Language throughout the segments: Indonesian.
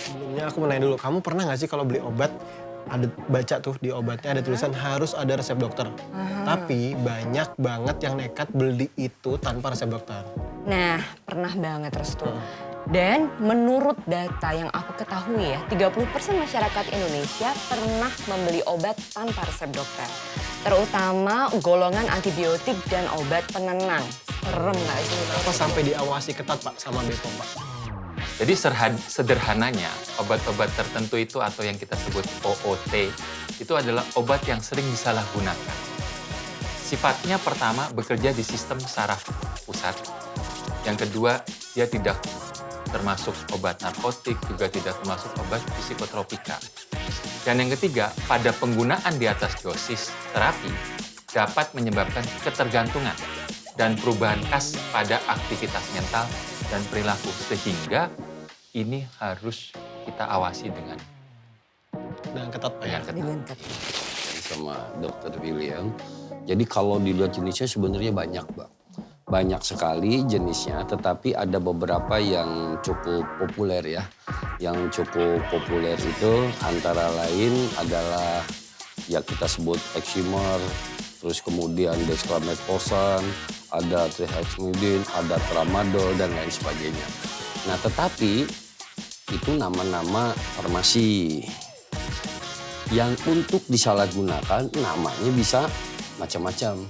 Sebelumnya aku mau nanya dulu, kamu pernah nggak sih kalau beli obat, ada baca tuh di obatnya ada tulisan harus ada resep dokter. Tapi banyak banget yang nekat beli itu tanpa resep dokter. Nah, pernah banget Restu. Dan menurut data yang aku ketahui ya, 30% masyarakat Indonesia pernah membeli obat tanpa resep dokter. Terutama golongan antibiotik dan obat penenang. Serem gak sih? Apa sampai diawasi ketat Pak sama BPOM Pak? Jadi sederhananya, obat-obat tertentu itu atau yang kita sebut OOT, itu adalah obat yang sering disalahgunakan. Sifatnya pertama bekerja di sistem saraf pusat. Yang kedua, dia tidak termasuk obat narkotik, juga tidak termasuk obat psikotropika. Dan yang ketiga, pada penggunaan di atas dosis terapi dapat menyebabkan ketergantungan dan perubahan khas pada aktivitas mental dan perilaku. Sehingga ini harus kita awasi dengan ketat Pak ya? Dengan ketat. Sama Dokter William. Jadi kalau dilihat jenisnya sebenarnya banyak, Bang. Banyak sekali jenisnya, tetapi ada beberapa yang cukup populer ya. Yang cukup populer itu antara lain adalah ya kita sebut Eximer, terus kemudian dextromethorphan, ada trihexylamine, ada tramadol dan lain sebagainya. Nah, tetapi itu nama-nama farmasi. Yang untuk disalahgunakan namanya bisa macam-macam.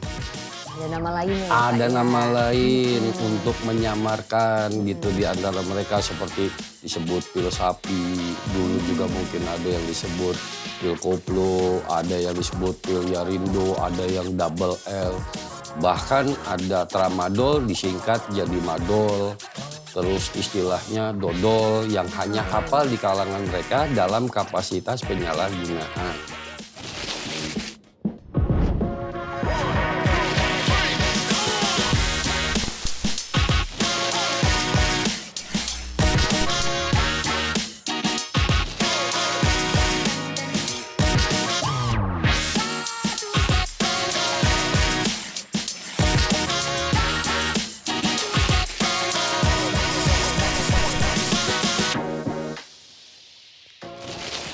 Ada nama lainnya. Ada nama lain untuk menyamarkan gitu di antara mereka seperti disebut pil sapi, dulu juga mungkin ada yang disebut pil koplo, ada yang disebut pil yarindo, ada yang double L. Bahkan ada tramadol disingkat jadi madol. Terus istilahnya dodol yang hanya hafal di kalangan mereka dalam kapasitas penyalahgunaan.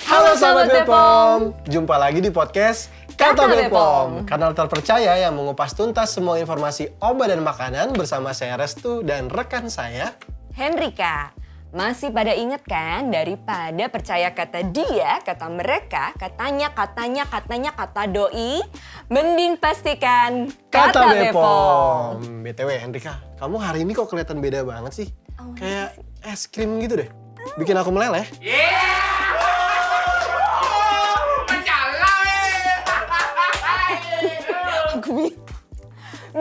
Halo Sahabat BPOM, jumpa lagi di podcast Kata Kata BPOM. BPOM. Kanal terpercaya yang mengupas tuntas semua informasi obat dan makanan bersama saya Restu dan rekan saya. Hendrika, masih pada inget kan daripada percaya kata dia, kata mereka, katanya, kata doi, mending pastikan kata BPOM. BTW Hendrika, kamu hari ini kok kelihatan beda banget sih? Oh, Kayak es krim gitu deh. Bikin aku meleleh. Aku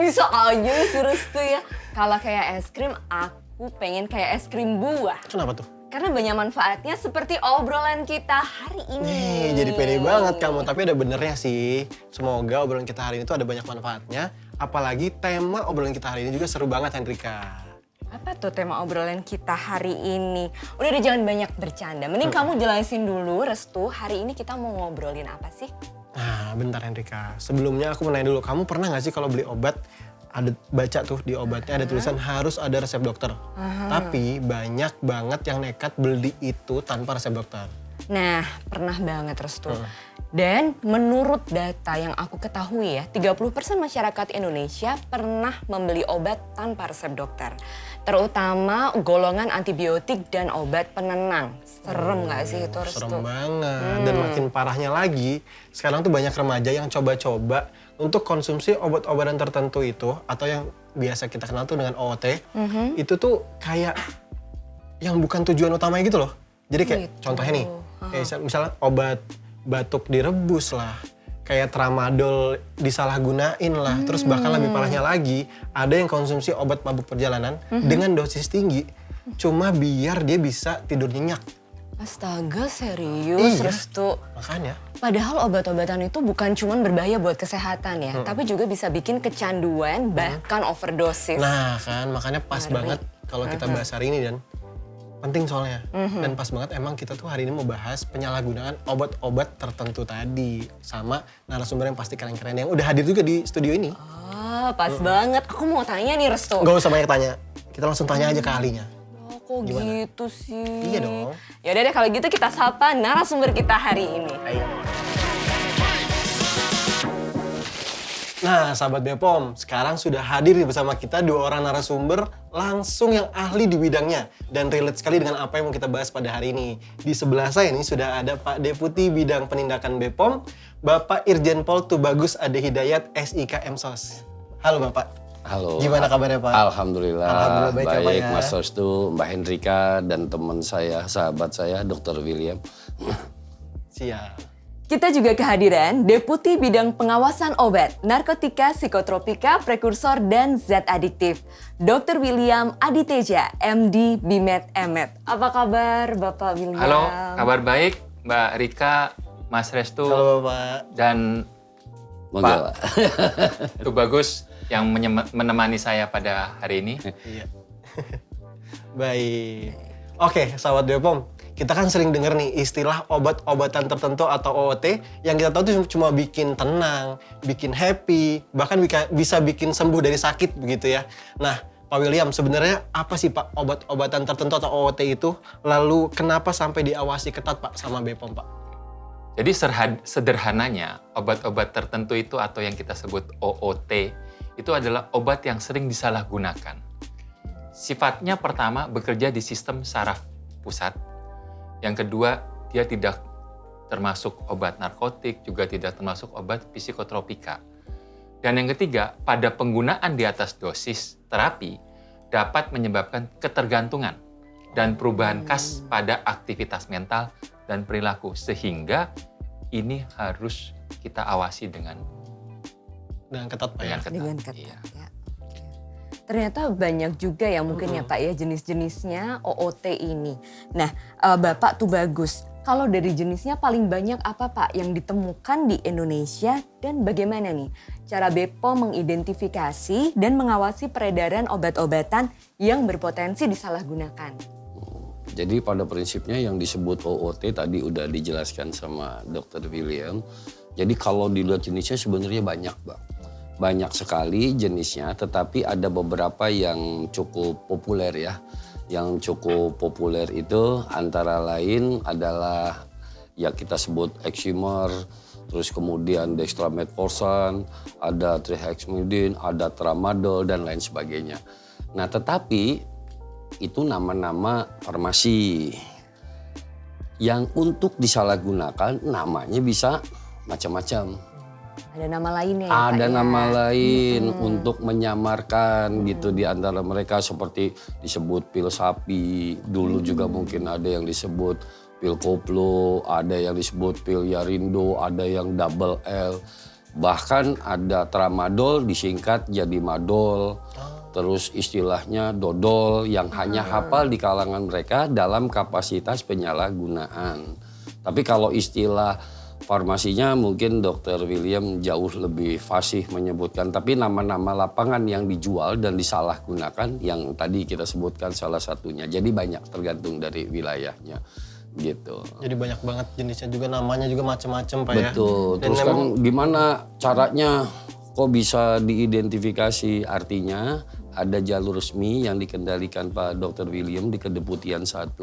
bisa aja sih Restu ya. Kalau kayak es krim, aku pengen kayak es krim buah. Kenapa tuh? Karena banyak manfaatnya seperti obrolan kita hari ini. Nih, jadi pede banget kamu. Tapi ada benernya sih. Semoga obrolan kita hari ini tuh ada banyak manfaatnya. Apalagi tema obrolan kita hari ini juga seru banget, Hendrika. Apa tuh tema obrolan kita hari ini? Udah deh, jangan banyak bercanda. Mending kamu jelasin dulu, Restu, hari ini kita mau ngobrolin apa sih? Nah, bentar Hendrika. Sebelumnya aku mau nanya dulu, kamu pernah nggak sih kalau beli obat, ada baca tuh di obatnya ada tulisan harus ada resep dokter. Tapi banyak banget yang nekat beli itu tanpa resep dokter. Nah, pernah banget Restu. Dan menurut data yang aku ketahui ya, 30% masyarakat Indonesia pernah membeli obat tanpa resep dokter. Terutama golongan antibiotik dan obat penenang. Serem gak sih itu Restu? Serem banget. Dan makin parahnya lagi, sekarang tuh banyak remaja yang coba-coba untuk konsumsi obat-obatan tertentu itu, atau yang biasa kita kenal tuh dengan OOT, itu tuh kayak yang bukan tujuan utamanya gitu loh. Jadi kayak contohnya nih, kayak misalnya obat batuk direbus lah, kayak tramadol disalahgunain lah, terus bahkan lebih parahnya lagi, ada yang konsumsi obat mabuk perjalanan dengan dosis tinggi, cuma biar dia bisa tidur nyenyak. Astaga, serius Iya. Restu? Makanya. Padahal obat-obatan itu bukan cuma berbahaya buat kesehatan ya, tapi juga bisa bikin kecanduan, bahkan overdosis. Nah kan, makanya pas banget kalau kita bahas hari ini dan penting soalnya. Dan pas banget emang kita tuh hari ini mau bahas penyalahgunaan obat-obat tertentu tadi. Sama narasumber yang pasti keren-keren yang udah hadir juga di studio ini. Oh, pas banget. Aku mau tanya nih Restu. Gak usah banyak tanya, kita langsung tanya aja ke ahlinya. kok Gimana? gitu sih? Iya dong. Ya udah deh kalau gitu kita sapa narasumber kita hari ini. Ayo. Nah, sahabat Bepom, sekarang sudah hadir bersama kita 2 orang narasumber langsung yang ahli di bidangnya dan relate sekali dengan apa yang mau kita bahas pada hari ini. Di sebelah saya ini sudah ada Pak Deputi Bidang Penindakan Bepom, Bapak Irjen Pol Tubagus Ade Hidayat, SIK MSOS. Halo Bapak. Halo. Gimana kabarnya Pak? Alhamdulillah, Alhamdulillah baik ya, Pak, ya. Mas Restu, Mbak Hendrika, dan teman saya, sahabat saya, Dr. William. Siap. Kita juga kehadiran Deputi Bidang Pengawasan Obat, Narkotika, Psikotropika, Prekursor, dan Zat Adiktif, Dr. William Aditeja, MD, Bimed, Emed. Apa kabar Bapak William? Halo, kabar baik Mbak Rika, Mas Restu, Halo Bapak. dan Monggo, Pak. Pak. Tubagus yang menemani saya pada hari ini. Iya. Baik. Oke, sahabat Bepom. Kita kan sering dengar nih istilah obat-obatan tertentu atau OOT yang kita tahu tuh cuma bikin tenang, bikin happy, bahkan bisa bikin sembuh dari sakit begitu ya. Nah, Pak William, sebenarnya apa sih Pak obat-obatan tertentu atau OOT itu? Lalu kenapa sampai diawasi ketat Pak sama Bepom Pak? Jadi sederhananya, obat-obat tertentu itu atau yang kita sebut OOT, itu adalah obat yang sering disalahgunakan. Sifatnya pertama bekerja di sistem saraf pusat. Yang kedua, dia tidak termasuk obat narkotik, juga tidak termasuk obat psikotropika. Dan yang ketiga, pada penggunaan di atas dosis terapi dapat menyebabkan ketergantungan dan perubahan khas pada aktivitas mental dan perilaku. Sehingga ini harus kita awasi dengan Ketat Pak ya. ketat. Dengan ketat Iya. ya. Oke. Ternyata banyak juga ya mungkin ya Pak ya jenis-jenisnya OOT ini. Nah Bapak Tubagus, kalau dari jenisnya paling banyak apa Pak yang ditemukan di Indonesia dan bagaimana nih cara Bepom mengidentifikasi dan mengawasi peredaran obat-obatan yang berpotensi disalahgunakan? Jadi pada prinsipnya yang disebut OOT tadi udah dijelaskan sama Dr. William. Jadi kalau dilihat jenisnya sebenarnya banyak, Bang. Banyak sekali jenisnya, tetapi ada beberapa yang cukup populer ya. Yang cukup populer itu antara lain adalah ya kita sebut Eximer, terus kemudian dextromethorphan, ada trihexyphenidae, ada tramadol dan lain sebagainya. Nah, tetapi itu nama-nama farmasi yang untuk disalahgunakan namanya bisa macam-macam. Ada nama lainnya ya Pak Ada ya? nama lain untuk menyamarkan gitu di antara mereka seperti disebut pil sapi, dulu juga mungkin ada yang disebut pil koplo, ada yang disebut pil yarindo, ada yang double L. Bahkan ada tramadol disingkat jadi madol. Terus istilahnya dodol yang hanya hafal di kalangan mereka dalam kapasitas penyalahgunaan. Tapi kalau istilah farmasinya mungkin Dr. William jauh lebih fasih menyebutkan. Tapi nama-nama lapangan yang dijual dan disalahgunakan yang tadi kita sebutkan salah satunya. Jadi banyak tergantung dari wilayahnya gitu. Jadi banyak banget jenisnya juga, namanya juga macam-macam Pak ya. Betul. Dan Terus memang kan gimana caranya kok bisa diidentifikasi? Artinya ada jalur resmi yang dikendalikan Pak Dr. William di Kedeputian 1.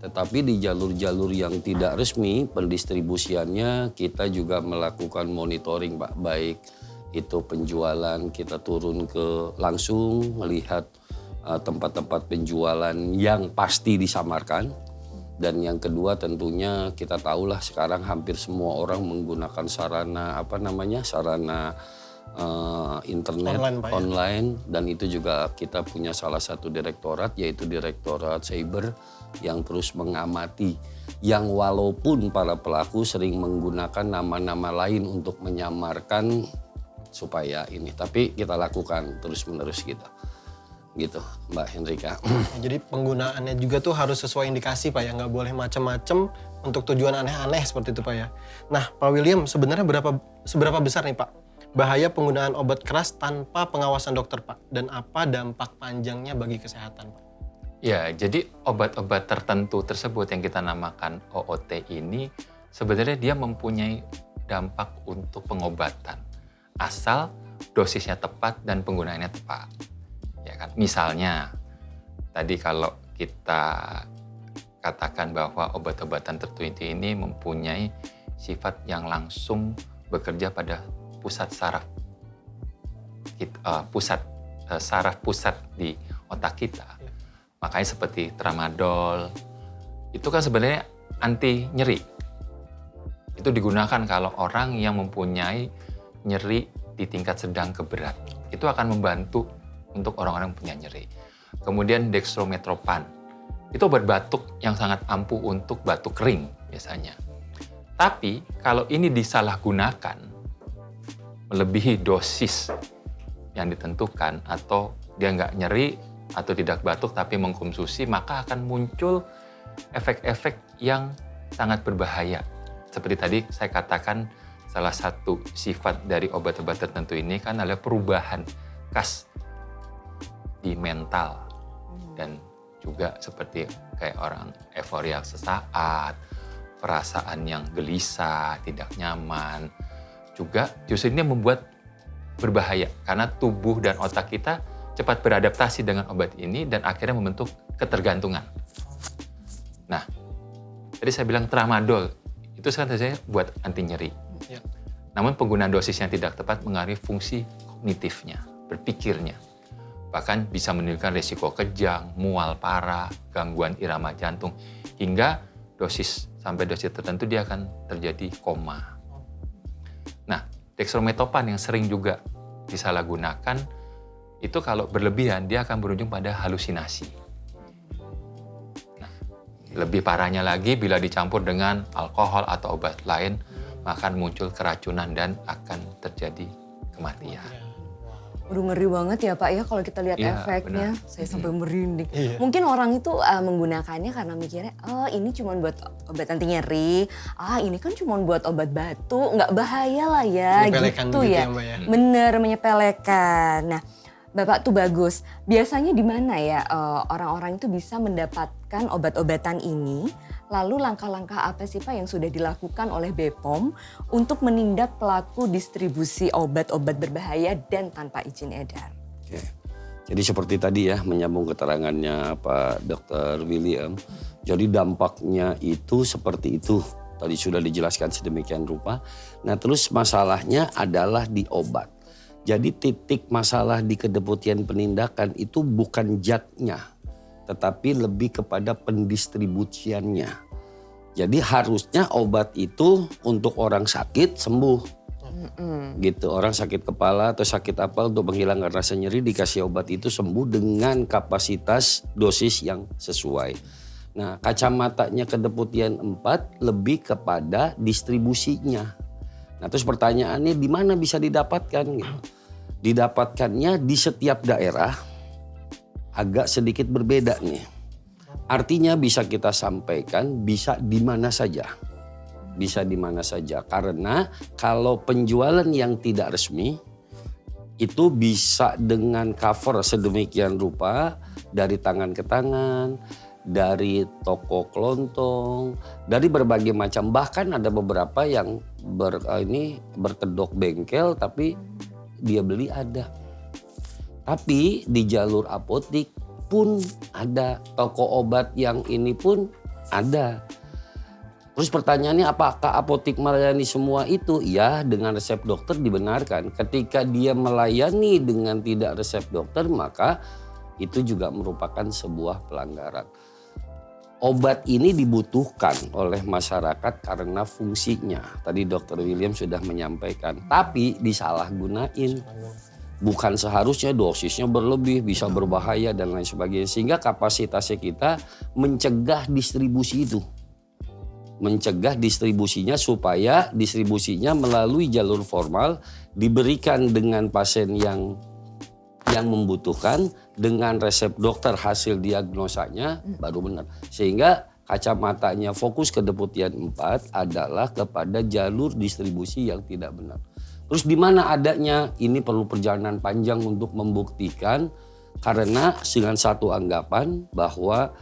Tetapi di jalur-jalur yang tidak resmi pendistribusiannya kita juga melakukan monitoring Pak. Baik itu penjualan kita turun ke langsung melihat tempat-tempat penjualan yang pasti disamarkan. Dan yang kedua tentunya kita tahulah sekarang hampir semua orang menggunakan sarana sarana internet Online, Pak, ya? online dan itu juga kita punya salah satu direktorat yaitu Direktorat Cyber yang terus mengamati yang walaupun para pelaku sering menggunakan nama-nama lain untuk menyamarkan supaya ini tapi kita lakukan terus-menerus gitu Mbak Hendrika. jadi penggunaannya juga tuh harus sesuai indikasi Pak ya, nggak boleh macam-macam untuk tujuan aneh-aneh seperti itu Pak ya. Nah Pak William, sebenarnya seberapa besar nih Pak bahaya penggunaan obat keras tanpa pengawasan dokter Pak? Dan apa dampak panjangnya bagi kesehatan Pak? Ya, jadi obat-obat tertentu tersebut yang kita namakan OOT ini sebenarnya dia mempunyai dampak untuk pengobatan asal dosisnya tepat dan penggunaannya tepat. Ya kan? Misalnya tadi kalau kita katakan bahwa obat-obatan tertentu ini mempunyai sifat yang langsung bekerja pada pusat saraf saraf pusat di otak kita. Makanya seperti tramadol itu kan sebenarnya anti nyeri. Itu digunakan kalau orang yang mempunyai nyeri di tingkat sedang ke berat. Itu akan membantu untuk orang-orang yang punya nyeri. Kemudian dextrometropan. Itu obat batuk yang sangat ampuh untuk batuk kering biasanya. Tapi kalau ini disalahgunakan, melebihi dosis yang ditentukan, atau dia nggak nyeri atau tidak batuk tapi mengkonsumsi, maka akan muncul efek-efek yang sangat berbahaya. Seperti tadi saya katakan, salah satu sifat dari obat-obat tertentu ini kan adalah perubahan khas di mental. Dan juga seperti kayak orang euforia sesaat, perasaan yang gelisah, tidak nyaman. Juga justru ini membuat berbahaya karena tubuh dan otak kita cepat beradaptasi dengan obat ini dan akhirnya membentuk ketergantungan. Nah, tadi saya bilang tramadol, itu kan saja buat anti nyeri. Ya. Namun penggunaan dosis yang tidak tepat mengaruhi fungsi kognitifnya, berpikirnya. Bahkan bisa menimbulkan risiko kejang, mual parah, gangguan irama jantung, hingga sampai dosis tertentu dia akan terjadi koma. Nah, dextromethorphan yang sering juga disalahgunakan, itu kalau berlebihan dia akan berujung pada halusinasi. Nah, lebih parahnya lagi bila dicampur dengan alkohol atau obat lain, maka muncul keracunan dan akan terjadi kematian. Udah ngeri banget ya Pak ya kalau kita lihat Iya, efeknya. benar. Saya sampai merinding. Iya. Mungkin orang itu menggunakannya karena mikirnya, oh ini cuma buat obat anti nyeri. Ini kan cuma buat obat batuk, nggak bahaya lah ya. Menyepelekan Gitu begitu ya. ya, Mbak ya. Bener, menyepelekan. Nah, Bapak tuh bagus. Biasanya di mana ya orang-orang itu bisa mendapatkan obat-obatan ini? Lalu langkah-langkah apa sih Pak yang sudah dilakukan oleh BPOM untuk menindak pelaku distribusi obat-obat berbahaya dan tanpa izin edar? Oke. Jadi seperti tadi ya, menyambung keterangannya Pak Dr. William. Jadi dampaknya itu seperti itu. Tadi sudah dijelaskan sedemikian rupa. Nah terus masalahnya adalah di obat. Jadi titik masalah di kedeputian penindakan itu bukan zatnya, tetapi lebih kepada pendistribusiannya. Jadi harusnya obat itu untuk orang sakit sembuh. Gitu, orang sakit kepala atau sakit apa untuk menghilangkan rasa nyeri dikasih obat itu sembuh dengan kapasitas dosis yang sesuai. Nah, kacamatanya kedeputian 4 lebih kepada distribusinya. Nah, terus pertanyaannya di mana bisa didapatkan gitu. Didapatkannya di setiap daerah agak sedikit berbeda nih. Artinya bisa kita sampaikan bisa di mana saja. Bisa di mana saja. Karena kalau penjualan yang tidak resmi itu bisa dengan cover sedemikian rupa dari tangan ke tangan, dari toko kelontong, dari berbagai macam. Bahkan ada beberapa yang berkedok bengkel tapi dia beli ada. Tapi di jalur apotik pun ada, toko obat yang ini pun ada. Terus pertanyaannya apakah apotik melayani semua itu? Ya, dengan resep dokter dibenarkan. Ketika dia melayani dengan tidak resep dokter, maka itu juga merupakan sebuah pelanggaran. Obat ini dibutuhkan oleh masyarakat karena fungsinya. Tadi Dr. William sudah menyampaikan. Tapi disalahgunain. Bukan seharusnya dosisnya berlebih, bisa berbahaya dan lain sebagainya. Sehingga kapasitasnya kita mencegah distribusi itu. Mencegah distribusinya supaya distribusinya melalui jalur formal diberikan dengan pasien yang membutuhkan dengan resep dokter hasil diagnosanya baru benar. Sehingga kacamatanya fokus kedeputian 4 adalah kepada jalur distribusi yang tidak benar. Terus di mana adanya? Ini perlu perjalanan panjang untuk membuktikan karena dengan satu anggapan bahwa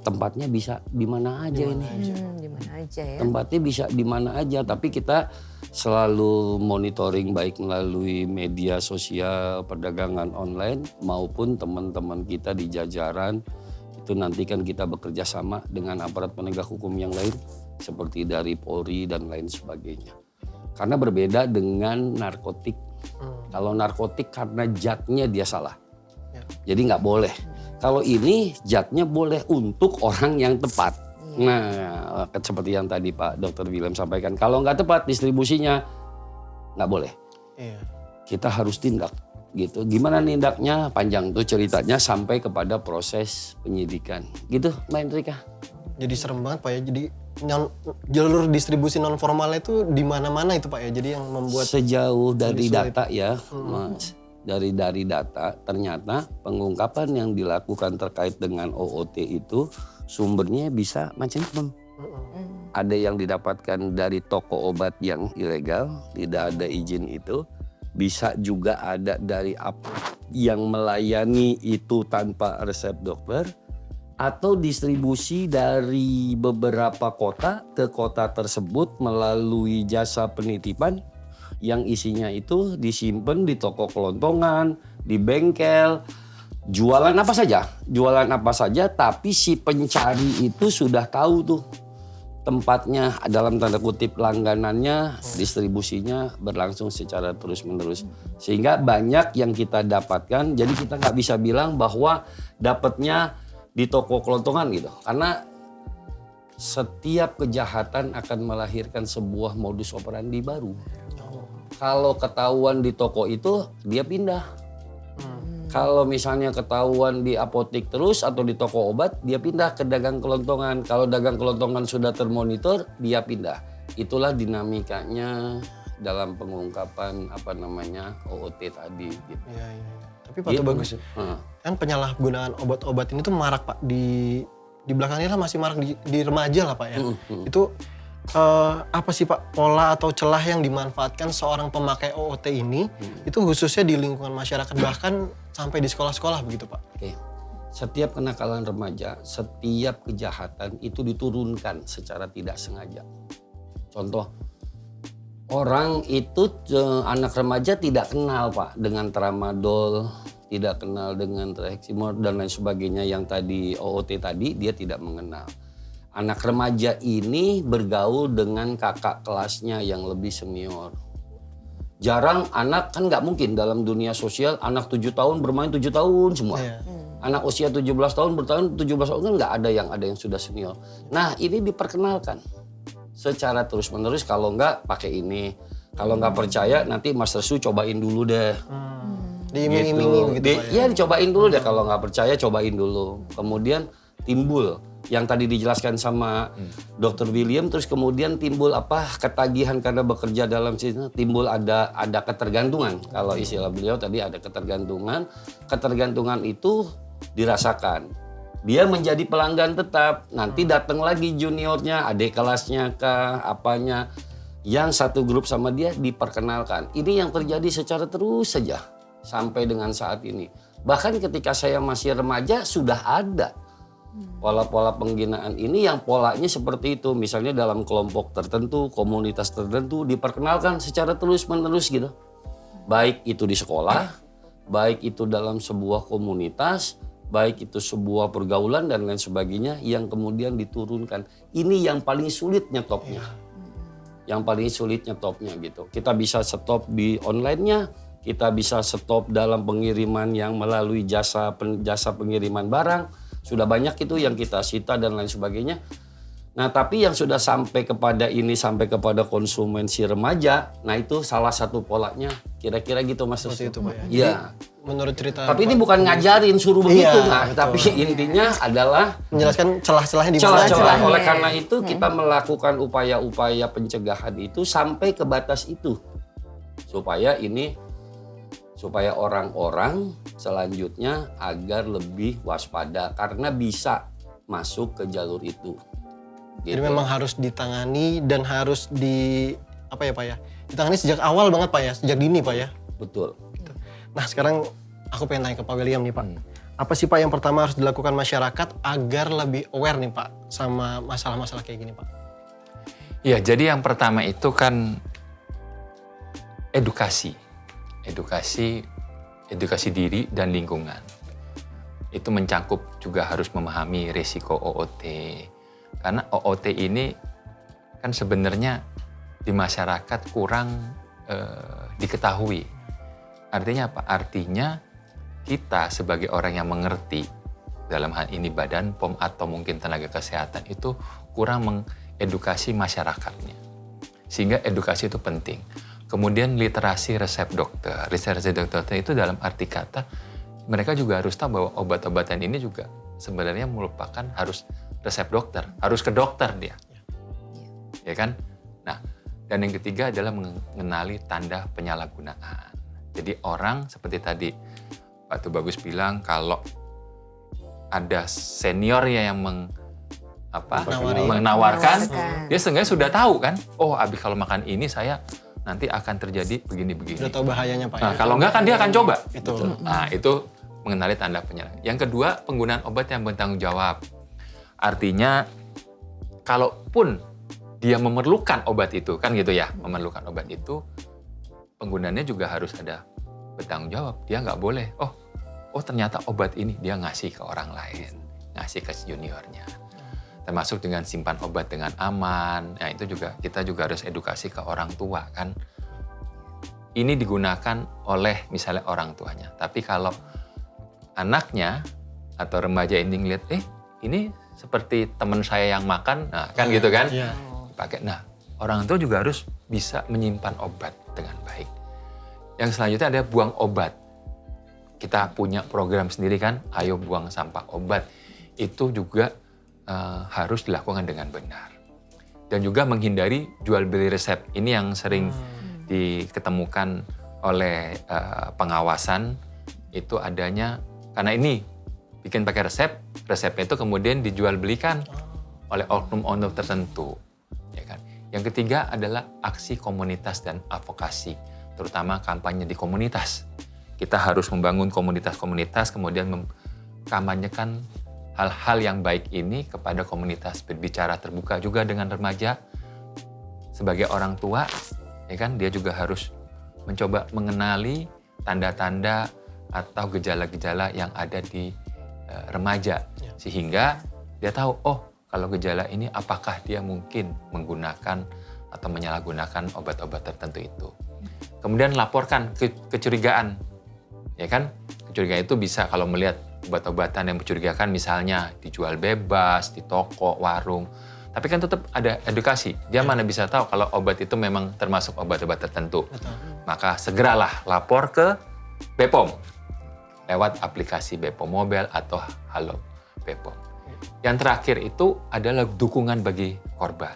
tempatnya bisa di mana aja ini. Di mana aja ya. Tempatnya bisa di mana aja, tapi kita selalu monitoring baik melalui media sosial, perdagangan online maupun teman-teman kita di jajaran Itu nanti kan kita bekerja sama dengan aparat penegak hukum yang lain seperti dari Polri dan lain sebagainya. Karena berbeda dengan narkotik. Kalau narkotik karena zatnya dia salah. Jadi nggak boleh. Kalau ini zatnya boleh untuk orang yang tepat. Nah, seperti yang tadi Pak Dr. William sampaikan. Kalau nggak tepat distribusinya nggak boleh. Iya. Kita harus tindak gitu. Gimana nindaknya? Panjang tuh ceritanya sampai kepada proses penyidikan. Gitu, Mbak Hendrika. Jadi serem banget Pak ya. Jadi jalur distribusi non formalnya itu di mana-mana itu Pak ya. Jadi yang membuat sejauh dari sulit. data ya, Mas. Dari data ternyata pengungkapan yang dilakukan terkait dengan OOT itu sumbernya bisa macam-macam. Ada yang didapatkan dari toko obat yang ilegal, tidak ada izin itu. Bisa juga ada dari yang melayani itu tanpa resep dokter. Atau distribusi dari beberapa kota ke kota tersebut melalui jasa penitipan. Yang isinya itu disimpan di toko kelontongan, di bengkel. Jualan apa saja, tapi si pencari itu sudah tahu tuh tempatnya, dalam tanda kutip langganannya, distribusinya berlangsung secara terus-menerus. Sehingga banyak yang kita dapatkan, jadi kita nggak bisa bilang bahwa dapatnya di toko kelontongan gitu. Karena setiap kejahatan akan melahirkan sebuah modus operandi baru. Kalau ketahuan di toko itu, dia pindah. Kalau misalnya ketahuan di apotek terus atau di toko obat, dia pindah ke dagang kelontongan. Kalau dagang kelontongan sudah termonitor, dia pindah. Itulah dinamikanya dalam pengungkapan OOT tadi. Gitu. Iya. Tapi Pak tuh bagus. Kan penyalahgunaan obat-obat ini tuh marak Pak di belakang ini lah masih marak di remaja lah Pak ya. Itu apa sih Pak pola atau celah yang dimanfaatkan seorang pemakai OOT ini itu khususnya di lingkungan masyarakat bahkan sampai di sekolah-sekolah begitu Pak? Oke. Setiap kenakalan remaja, setiap kejahatan itu diturunkan secara tidak sengaja. Contoh, orang itu anak remaja tidak kenal Pak dengan tramadol, tidak kenal dengan triheximor dan lain sebagainya yang tadi OOT tadi dia tidak mengenal. Anak remaja ini bergaul dengan kakak kelasnya yang lebih senior. Jarang anak, kan nggak mungkin dalam dunia sosial anak 7 tahun bermain 7 tahun semua. Anak usia 17 tahun bertahun 17 tahun kan nggak ada yang sudah senior. Nah ini diperkenalkan secara terus menerus, kalau nggak pakai ini. Kalau nggak percaya nanti Mas Resu cobain dulu deh. Diiming-imingi gitu Pak ya? Iya dicobain dulu deh, kalau nggak percaya cobain dulu. Kemudian timbul yang tadi dijelaskan sama Dr. William, terus kemudian timbul ketagihan karena bekerja dalam sistem, timbul ada ketergantungan. Kalau istilah beliau tadi ada ketergantungan. Ketergantungan itu dirasakan. Dia menjadi pelanggan tetap. Nanti datang lagi juniornya, adik kelasnya kah, apanya. Yang satu grup sama dia diperkenalkan. Ini yang terjadi secara terus saja sampai dengan saat ini. Bahkan ketika saya masih remaja sudah ada pola-pola penghinaan ini yang polanya seperti itu. Misalnya dalam kelompok tertentu, komunitas tertentu diperkenalkan secara terus-menerus gitu. Baik itu di sekolah, baik itu dalam sebuah komunitas, baik itu sebuah pergaulan dan lain sebagainya yang kemudian diturunkan. Ini yang paling sulit nyetopnya. Yang paling sulit nyetopnya gitu. Kita bisa stop di online-nya, kita bisa stop dalam pengiriman yang melalui jasa pengiriman barang. Sudah banyak itu yang kita sita dan lain sebagainya. Nah tapi yang sudah sampai kepada konsumen si remaja, nah itu salah satu polanya. Kira-kira gitu Mas. Seperti itu Pak ya? Iya. Menurut cerita Tapi Pak, ini bukan ngajarin suruh begitu. Iya, Nah, betul. tapi intinya adalah menjelaskan celah-celahnya di mana. celah-celah. Oleh karena itu kita melakukan upaya-upaya pencegahan itu sampai ke batas itu. Supaya orang-orang selanjutnya agar lebih waspada karena bisa masuk ke jalur itu. Gitu. Jadi memang harus ditangani dan harus ditangani sejak awal banget Pak ya, sejak dini Pak ya. Betul. Nah sekarang aku pengen tanya ke Pak William nih Pak. Apa sih Pak yang pertama harus dilakukan masyarakat agar lebih aware nih Pak sama masalah-masalah kayak gini Pak? Iya, jadi yang pertama itu kan edukasi diri dan lingkungan. itu mencangkup juga harus memahami risiko OOT. Karena OOT ini kan sebenarnya di masyarakat kurang diketahui. Artinya apa? Artinya kita sebagai orang yang mengerti, dalam hal ini Badan POM atau mungkin tenaga kesehatan itu kurang mengedukasi masyarakatnya. Sehingga edukasi itu penting. Kemudian literasi resep dokter. Literasi dokter itu dalam arti kata mereka juga harus tahu bahwa obat-obatan ini juga sebenarnya merupakan harus resep dokter, harus ke dokter dia. Ya kan? Nah, dan yang ketiga adalah mengenali tanda penyalahgunaan. Jadi orang seperti tadi Pak Tubagus bilang kalau ada seniornya yang menawarkan, dia sebenarnya sudah tahu kan, oh abis kalau makan ini saya nanti akan terjadi begini-begini. Udah tahu bahayanya Pak. Nah, kalau enggak kan dia akan coba. Betul. Nah, itu mengenali tanda penyalahgunaan. Yang kedua, penggunaan obat yang bertanggung jawab. Artinya, kalaupun dia memerlukan obat itu, kan gitu ya, memerlukan obat itu, penggunaannya juga harus ada bertanggung jawab. Dia nggak boleh, oh ternyata obat ini dia ngasih ke orang lain, ngasih ke juniornya. Termasuk dengan simpan obat dengan aman. Nah, itu juga kita juga harus edukasi ke orang tua kan. Ini digunakan oleh misalnya orang tuanya. Tapi kalau anaknya atau remaja ini ngeliat, ini seperti teman saya yang makan, nah kan gitu kan. Iya. Pakai. Nah, orang tua juga harus bisa menyimpan obat dengan baik. Yang selanjutnya ada buang obat. Kita punya program sendiri kan, ayo buang sampah obat. Itu juga harus dilakukan dengan benar. Dan juga menghindari jual beli resep. Ini yang sering diketemukan oleh pengawasan, itu adanya, karena ini bikin pakai resepnya itu kemudian dijual belikan oleh oknum-oknum tertentu. Ya kan? Yang ketiga adalah aksi komunitas dan advokasi, terutama kampanye di komunitas. Kita harus membangun komunitas-komunitas, kemudian mengkampanyekan hal-hal yang baik ini kepada komunitas, berbicara terbuka juga dengan remaja. Sebagai orang tua, ya kan, dia juga harus mencoba mengenali tanda-tanda atau gejala-gejala yang ada di remaja. Sehingga dia tahu, kalau gejala ini apakah dia mungkin menggunakan atau menyalahgunakan obat-obat tertentu itu. Kemudian laporkan kecurigaan, ya kan? Kecurigaan itu bisa kalau melihat obat-obatan yang mencurigakan, misalnya dijual bebas di toko, warung. Tapi kan tetap ada edukasi. Dia mana bisa tahu kalau obat itu memang termasuk obat-obat tertentu. Betul. Maka segeralah lapor ke BPOM lewat aplikasi BPOM Mobile atau Halo BPOM. Yang terakhir itu adalah dukungan bagi korban.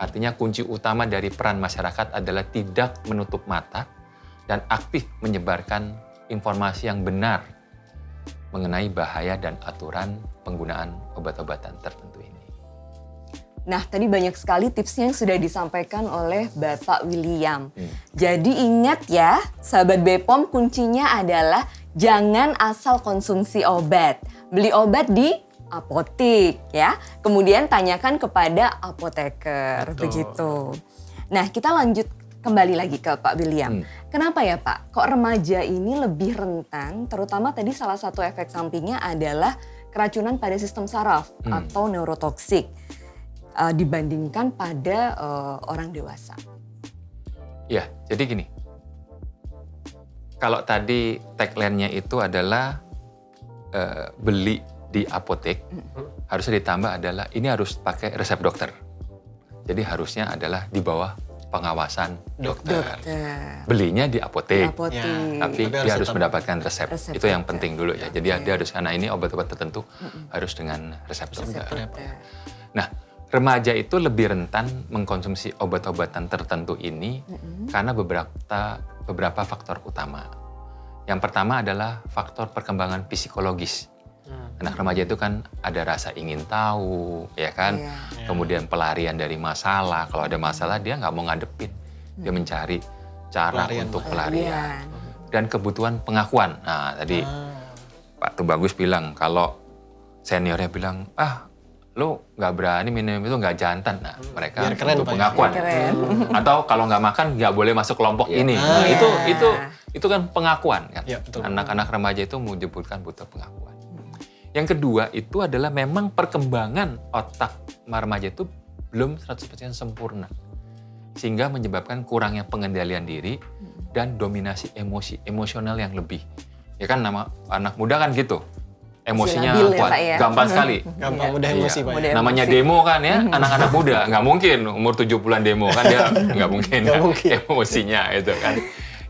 Artinya kunci utama dari peran masyarakat adalah tidak menutup mata dan aktif menyebarkan informasi yang benar mengenai bahaya dan aturan penggunaan obat-obatan tertentu ini. Nah, tadi banyak sekali tipsnya yang sudah disampaikan oleh Bapak William. Jadi ingat ya, sahabat BPOM, kuncinya adalah jangan asal konsumsi obat. Beli obat di apotik ya. Kemudian tanyakan kepada apoteker. Betul. Begitu. Nah, kita lanjut kembali lagi ke Pak William. Kenapa ya Pak, kok remaja ini lebih rentan, terutama tadi salah satu efek sampingnya adalah keracunan pada sistem saraf atau neurotoksik dibandingkan pada orang dewasa? Ya, jadi gini. Kalau tadi tagline-nya itu adalah beli di apotek, harusnya ditambah adalah ini harus pakai resep dokter. Jadi harusnya adalah di bawah pengawasan dokter. Belinya di apotek, tapi dia harus mendapatkan resep. Itu yang penting dulu ya. Jadi dia harus, karena ini obat-obat tertentu harus dengan resep dokter. Nah, remaja itu lebih rentan mengkonsumsi obat-obatan tertentu ini karena beberapa faktor utama. Yang pertama adalah faktor perkembangan psikologis. Anak remaja itu kan ada rasa ingin tahu, ya kan? Kemudian pelarian dari masalah. Kalau ada masalah dia nggak mau ngadepin, dia mencari cara untuk pelarian. Dan kebutuhan pengakuan. Nah, tadi Pak Tubagus bilang kalau seniornya bilang, lo nggak berani minum itu nggak jantan. Nah, mereka butuh pengakuan. Atau kalau nggak makan nggak boleh masuk kelompok ini. Nah, itu kan pengakuan kan. Anak-anak remaja itu menyebutkan butuh pengakuan. Yang kedua itu adalah memang perkembangan otak remaja itu belum 100% sempurna. Sehingga menyebabkan kurangnya pengendalian diri dan dominasi emosional yang lebih. Ya kan nama anak muda kan gitu. Emosinya labil ya, kuat, Pak, ya? gampang sekali. Gampang mudah Iya. emosi, Pak. Mudah Namanya emosi. demo kan ya, anak-anak muda. Nggak mungkin umur 70-an demo kan dia nggak mungkin, Nggak mungkin. emosinya itu kan.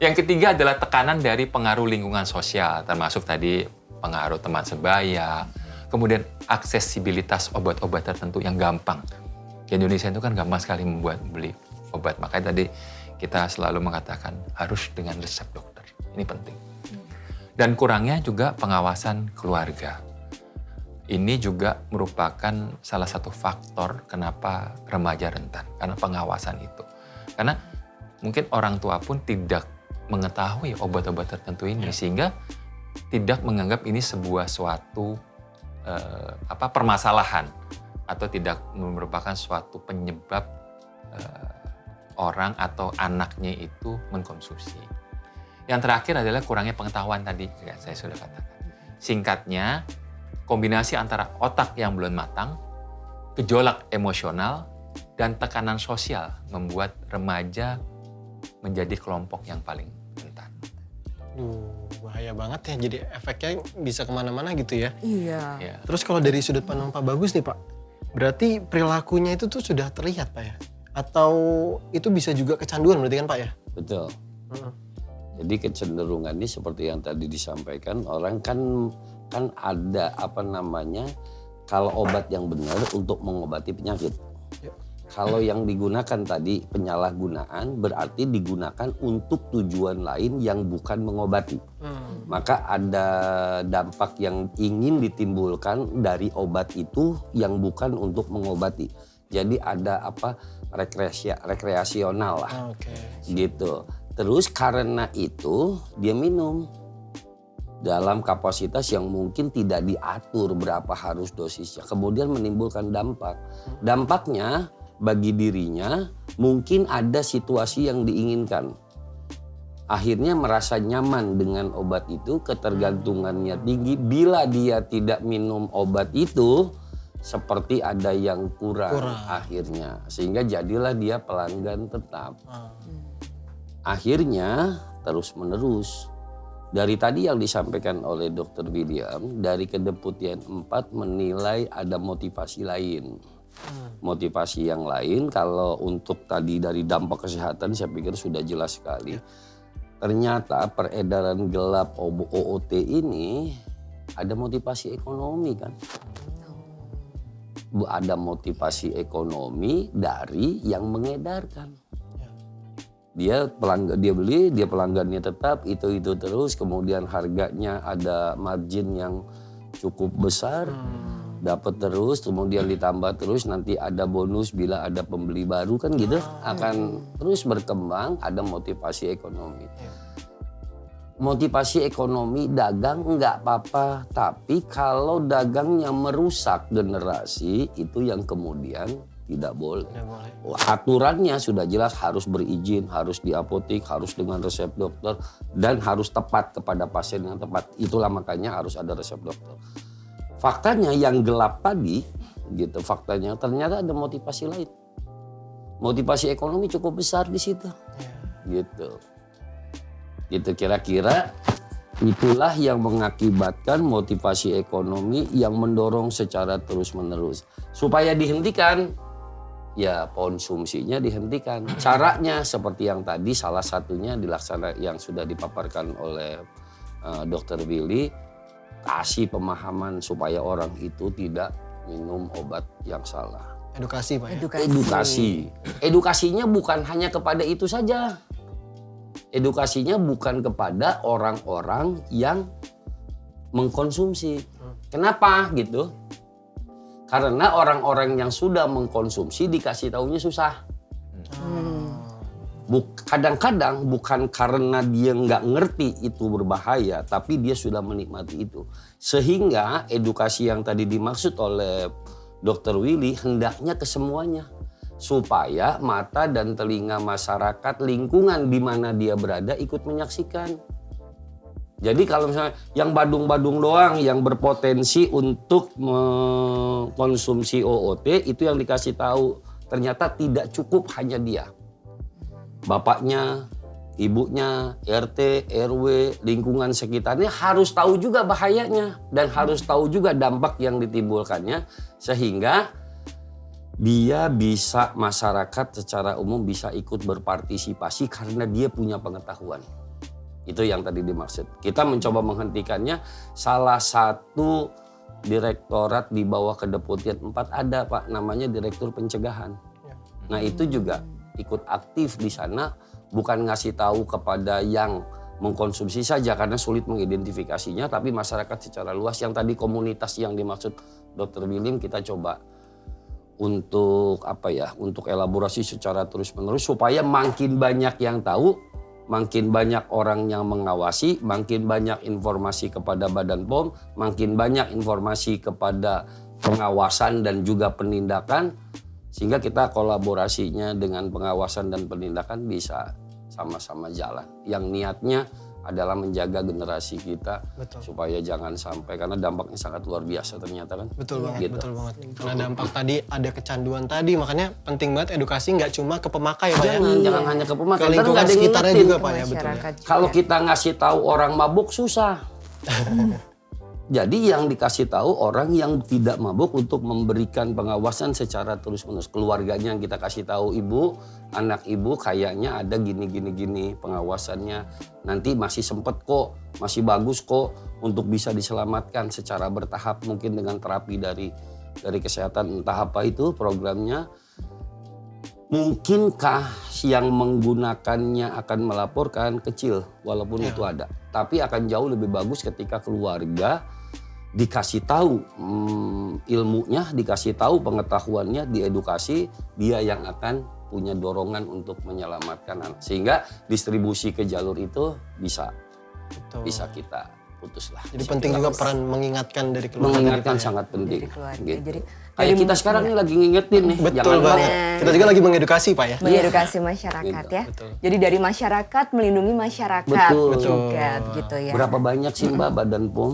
Yang ketiga adalah tekanan dari pengaruh lingkungan sosial, termasuk tadi pengaruh teman sebaya, kemudian aksesibilitas obat-obat tertentu yang gampang. Di Indonesia itu kan gampang sekali beli obat, makanya tadi kita selalu mengatakan harus dengan resep dokter. Ini penting. Dan kurangnya juga pengawasan keluarga. Ini juga merupakan salah satu faktor kenapa remaja rentan, karena pengawasan itu. Karena mungkin orang tua pun tidak mengetahui obat-obat tertentu ini, sehingga tidak menganggap ini sebuah suatu permasalahan atau tidak merupakan suatu penyebab orang atau anaknya itu mengkonsumsi. Yang terakhir adalah kurangnya pengetahuan tadi, ya, saya sudah katakan. Singkatnya, kombinasi antara otak yang belum matang, gejolak emosional, dan tekanan sosial membuat remaja menjadi kelompok yang paling rentan. Bahaya banget ya, jadi efeknya bisa kemana-mana gitu ya. Iya. Ya. Terus kalau dari sudut pandang Pak Bagus nih Pak, berarti perilakunya itu tuh sudah terlihat Pak ya? Atau itu bisa juga kecanduan berarti kan Pak ya? Betul. Jadi kecenderungannya seperti yang tadi disampaikan, orang kan ada kalau obat yang benar untuk mengobati penyakit. Yep. Kalau yang digunakan tadi penyalahgunaan berarti digunakan untuk tujuan lain yang bukan mengobati. Maka ada dampak yang ingin ditimbulkan dari obat itu yang bukan untuk mengobati. Jadi ada rekreasional lah. Oke. Gitu. Terus karena itu dia minum dalam kapasitas yang mungkin tidak diatur berapa harus dosisnya. Kemudian menimbulkan dampak. Dampaknya bagi dirinya mungkin ada situasi yang diinginkan. Akhirnya merasa nyaman dengan obat itu, ketergantungannya tinggi. Bila dia tidak minum obat itu, seperti ada yang kurang. Akhirnya. Sehingga jadilah dia pelanggan tetap. Akhirnya terus menerus. Dari tadi yang disampaikan oleh Dr. William, dari Kedeputian 4 menilai ada motivasi lain. Motivasi yang lain kalau untuk tadi dari dampak kesehatan saya pikir sudah jelas sekali. Ternyata peredaran gelap OOT ini ada motivasi ekonomi kan. Ada motivasi ekonomi dari yang mengedarkan. Dia beli, dia pelanggannya tetap itu terus, kemudian harganya ada margin yang cukup besar, dapat terus, kemudian ditambah terus, nanti ada bonus bila ada pembeli baru kan gitu, akan terus berkembang, ada motivasi ekonomi. Motivasi ekonomi dagang nggak apa-apa, tapi kalau dagangnya merusak generasi itu yang kemudian tidak boleh. Aturannya sudah jelas harus berizin, harus di apotek, harus dengan resep dokter, dan harus tepat kepada pasien yang tepat. Itulah makanya harus ada resep dokter. Faktanya yang gelap tadi, gitu. Faktanya ternyata ada motivasi lain. Motivasi ekonomi cukup besar di situ, gitu. Gitu kira-kira itulah yang mengakibatkan motivasi ekonomi yang mendorong secara terus-menerus. Supaya dihentikan, ya konsumsinya dihentikan. Caranya seperti yang tadi salah satunya dilaksanakan yang sudah dipaparkan oleh Dr. Willy, kasih pemahaman supaya orang itu tidak minum obat yang salah. Edukasi Pak ya? Edukasi. Edukasinya bukan hanya kepada itu saja. Edukasinya bukan kepada orang-orang yang mengkonsumsi. Kenapa gitu? Karena orang-orang yang sudah mengkonsumsi dikasih taunya susah. Kadang-kadang bukan karena dia nggak ngerti itu berbahaya, tapi dia sudah menikmati itu. Sehingga edukasi yang tadi dimaksud oleh Dr. Willy hendaknya ke semuanya. Supaya mata dan telinga masyarakat lingkungan di mana dia berada ikut menyaksikan. Jadi kalau misalnya yang badung-badung doang yang berpotensi untuk mengkonsumsi OOT itu yang dikasih tahu ternyata tidak cukup hanya dia. Bapaknya, ibunya, RT, RW, lingkungan sekitarnya harus tahu juga bahayanya dan harus tahu juga dampak yang ditimbulkannya sehingga dia bisa masyarakat secara umum bisa ikut berpartisipasi karena dia punya pengetahuan. Itu yang tadi dimaksud. Kita mencoba menghentikannya. Salah satu direktorat di bawah Kedeputian 4 ada Pak, namanya Direktur Pencegahan. Nah itu juga ikut aktif di sana, bukan ngasih tahu kepada yang mengkonsumsi saja karena sulit mengidentifikasinya, tapi masyarakat secara luas. Yang tadi komunitas yang dimaksud Dr. William kita coba untuk untuk elaborasi secara terus-menerus supaya makin banyak yang tahu, makin banyak orang yang mengawasi, makin banyak informasi kepada Badan POM, makin banyak informasi kepada pengawasan dan juga penindakan, sehingga kita kolaborasinya dengan pengawasan dan penindakan bisa sama-sama jalan. Yang niatnya adalah menjaga generasi kita supaya jangan sampai, karena dampaknya sangat luar biasa ternyata kan. Betul banget, gitu. betul banget. Karena dampak tadi ada kecanduan tadi, makanya penting banget edukasi nggak cuma ke pemakai Pak ya. Jangan hanya ke pemakai, Ke ntar lingkungan nggak ada yang sekitarnya ngingetin. juga Pak ya, betul ya. Masyarakat juga. Kalau kita ngasih tahu orang mabuk susah. Jadi yang dikasih tahu orang yang tidak mabuk untuk memberikan pengawasan secara terus-menerus. Keluarganya yang kita kasih tahu, ibu, anak ibu kayaknya ada gini pengawasannya. Nanti masih sempet kok, masih bagus kok untuk bisa diselamatkan secara bertahap mungkin dengan terapi dari kesehatan entah apa itu programnya. Mungkinkah yang menggunakannya akan melaporkan? Kecil walaupun itu ada. Tapi akan jauh lebih bagus ketika keluarga dikasih tahu ilmunya, dikasih tahu pengetahuannya, diedukasi, dia yang akan punya dorongan untuk menyelamatkan anak. Sehingga distribusi ke jalur itu bisa kita putus lah. Jadi penting juga peran mengingatkan dari keluarga. Mengingatkan sangat penting. Dari keluarga. Gitu. Jadi Kayak kita sekarang nih lagi ngingetin nih. Betul jangan banget. mabuk. Kita juga lagi mengedukasi Pak ya. mengedukasi masyarakat ya. betul. Jadi dari masyarakat melindungi masyarakat Betul. juga begitu ya. Berapa banyak sih Mbak Badan POM?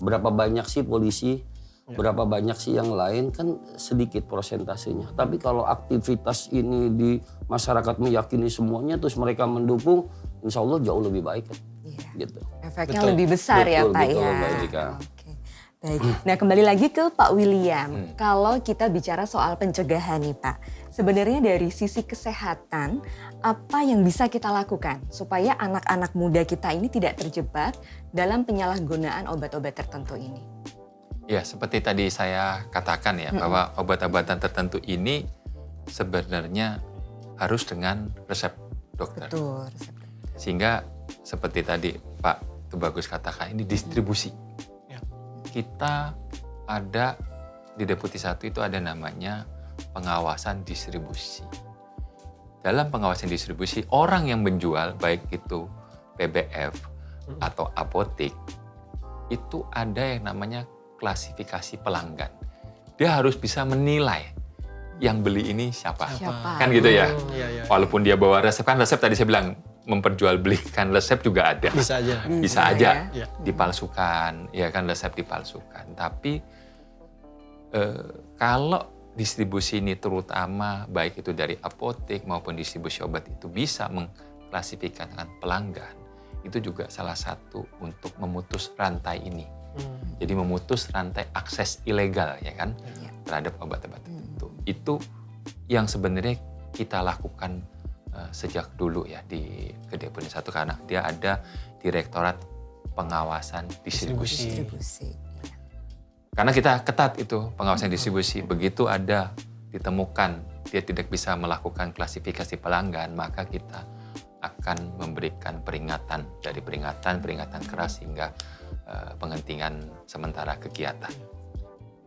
Berapa banyak sih polisi? Berapa banyak sih yang lain? Kan sedikit persentasenya. Tapi kalau aktivitas ini di masyarakat meyakini semuanya terus mereka mendukung, insya Allah jauh lebih baik kan. Iya. Gitu. Efeknya Betul. lebih besar ya Betul, Pak betul, ya. Mbak Erika. Oke. Baik. Nah kembali lagi ke Pak William. Kalau kita bicara soal pencegahan nih Pak. Sebenarnya dari sisi kesehatan, apa yang bisa kita lakukan supaya anak-anak muda kita ini tidak terjebak dalam penyalahgunaan obat-obat tertentu ini? Ya, seperti tadi saya katakan ya, bahwa obat-obatan tertentu ini sebenarnya harus dengan resep dokter. Betul. Sehingga seperti tadi Pak Tubagus katakan, ini distribusi. Ya. Kita ada di Deputi 1 itu ada namanya pengawasan distribusi. Dalam pengawasan distribusi, orang yang menjual, baik itu PBF atau apotek, itu ada yang namanya klasifikasi pelanggan. Dia harus bisa menilai yang beli ini siapa. Siapa? Kan gitu ya. Iya. Walaupun dia bawa resep, kan resep tadi saya bilang memperjualbelikan resep juga ada. Bisa aja. Bisa aja ya. dipalsukan, ya kan, resep dipalsukan. Tapi kalau distribusi ini terutama baik itu dari apotek maupun distribusi obat itu bisa mengklasifikasikan pelanggan, itu juga salah satu untuk memutus rantai ini. Jadi memutus rantai akses ilegal ya kan terhadap obat-obat tertentu. Itu yang sebenarnya kita lakukan sejak dulu ya di Kedeputian 1 karena dia ada Direktorat Pengawasan Distribusi. Karena kita ketat itu pengawasan distribusi. Begitu ada ditemukan dia tidak bisa melakukan klasifikasi pelanggan, maka kita akan memberikan peringatan keras hingga penghentian sementara kegiatan.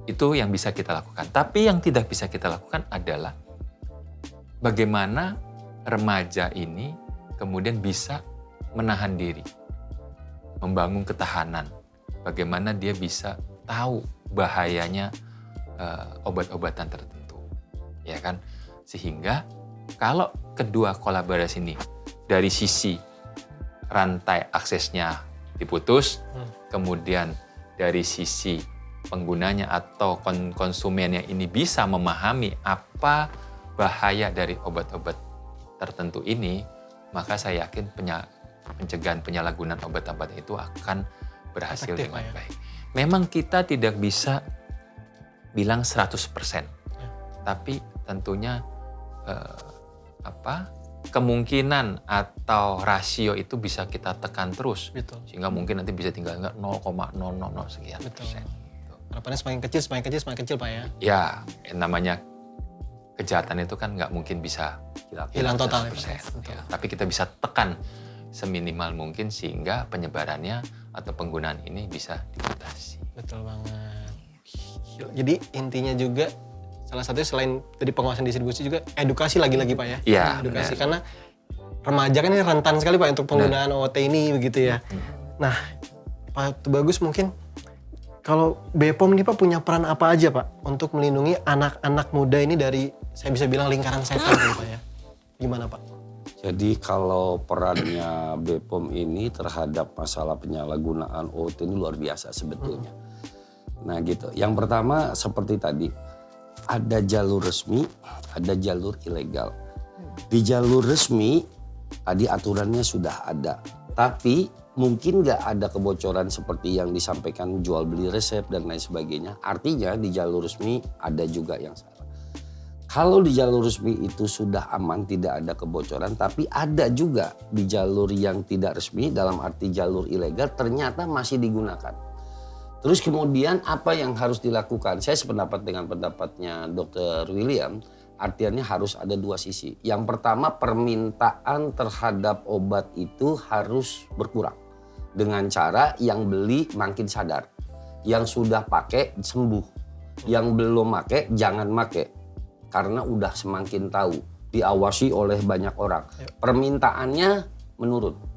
Itu yang bisa kita lakukan. Tapi yang tidak bisa kita lakukan adalah bagaimana remaja ini kemudian bisa menahan diri, membangun ketahanan. Bagaimana dia bisa tahu bahayanya obat-obatan tertentu, ya kan? Sehingga kalau kedua kolaborasi ini dari sisi rantai aksesnya diputus, kemudian dari sisi penggunanya atau konsumennya ini bisa memahami apa bahaya dari obat-obat tertentu ini, maka saya yakin pencegahan penyalahgunaan obat-obat itu akan berhasil Efektif, dengan Pak, ya? baik. Memang kita tidak bisa bilang 100%, tapi tentunya kemungkinan atau rasio itu bisa kita tekan terus, Betul. sehingga mungkin nanti bisa tinggal 0,000 sekian Betul. persen. Harapannya semakin kecil Pak ya. Ya, namanya kejahatan itu kan nggak mungkin bisa Hilang total, 100%, Betul. ya. Tapi kita bisa tekan seminimal mungkin sehingga penyebarannya atau penggunaan ini bisa dibatasi. Betul banget. Jadi intinya juga salah satunya selain dari pengawasan distribusi juga edukasi lagi-lagi Pak ya. Iya, Edukasi benar. karena remaja kan ini rentan sekali Pak untuk penggunaan OOT ini begitu ya. Nah, Pak Tubagus mungkin kalau BPOM ini Pak punya peran apa aja Pak untuk melindungi anak-anak muda ini dari saya bisa bilang lingkaran setan gitu Pak ya. Gimana Pak? Jadi kalau perannya BPOM ini terhadap masalah penyalahgunaan OOT ini luar biasa sebetulnya. Nah gitu, yang pertama seperti tadi, ada jalur resmi, ada jalur ilegal. Di jalur resmi, tadi aturannya sudah ada. Tapi mungkin nggak ada kebocoran seperti yang disampaikan jual beli resep dan lain sebagainya. Artinya di jalur resmi ada juga yang salah. Kalau di jalur resmi itu sudah aman, tidak ada kebocoran, tapi ada juga di jalur yang tidak resmi, dalam arti jalur ilegal, ternyata masih digunakan. Terus kemudian apa yang harus dilakukan? Saya sependapat dengan pendapatnya Dr. William, artinya harus ada dua sisi. Yang pertama, permintaan terhadap obat itu harus berkurang. Dengan cara yang beli makin sadar. Yang sudah pakai sembuh. Yang belum pakai jangan pakai. Karena udah semakin tahu, diawasi oleh banyak orang. Permintaannya menurun.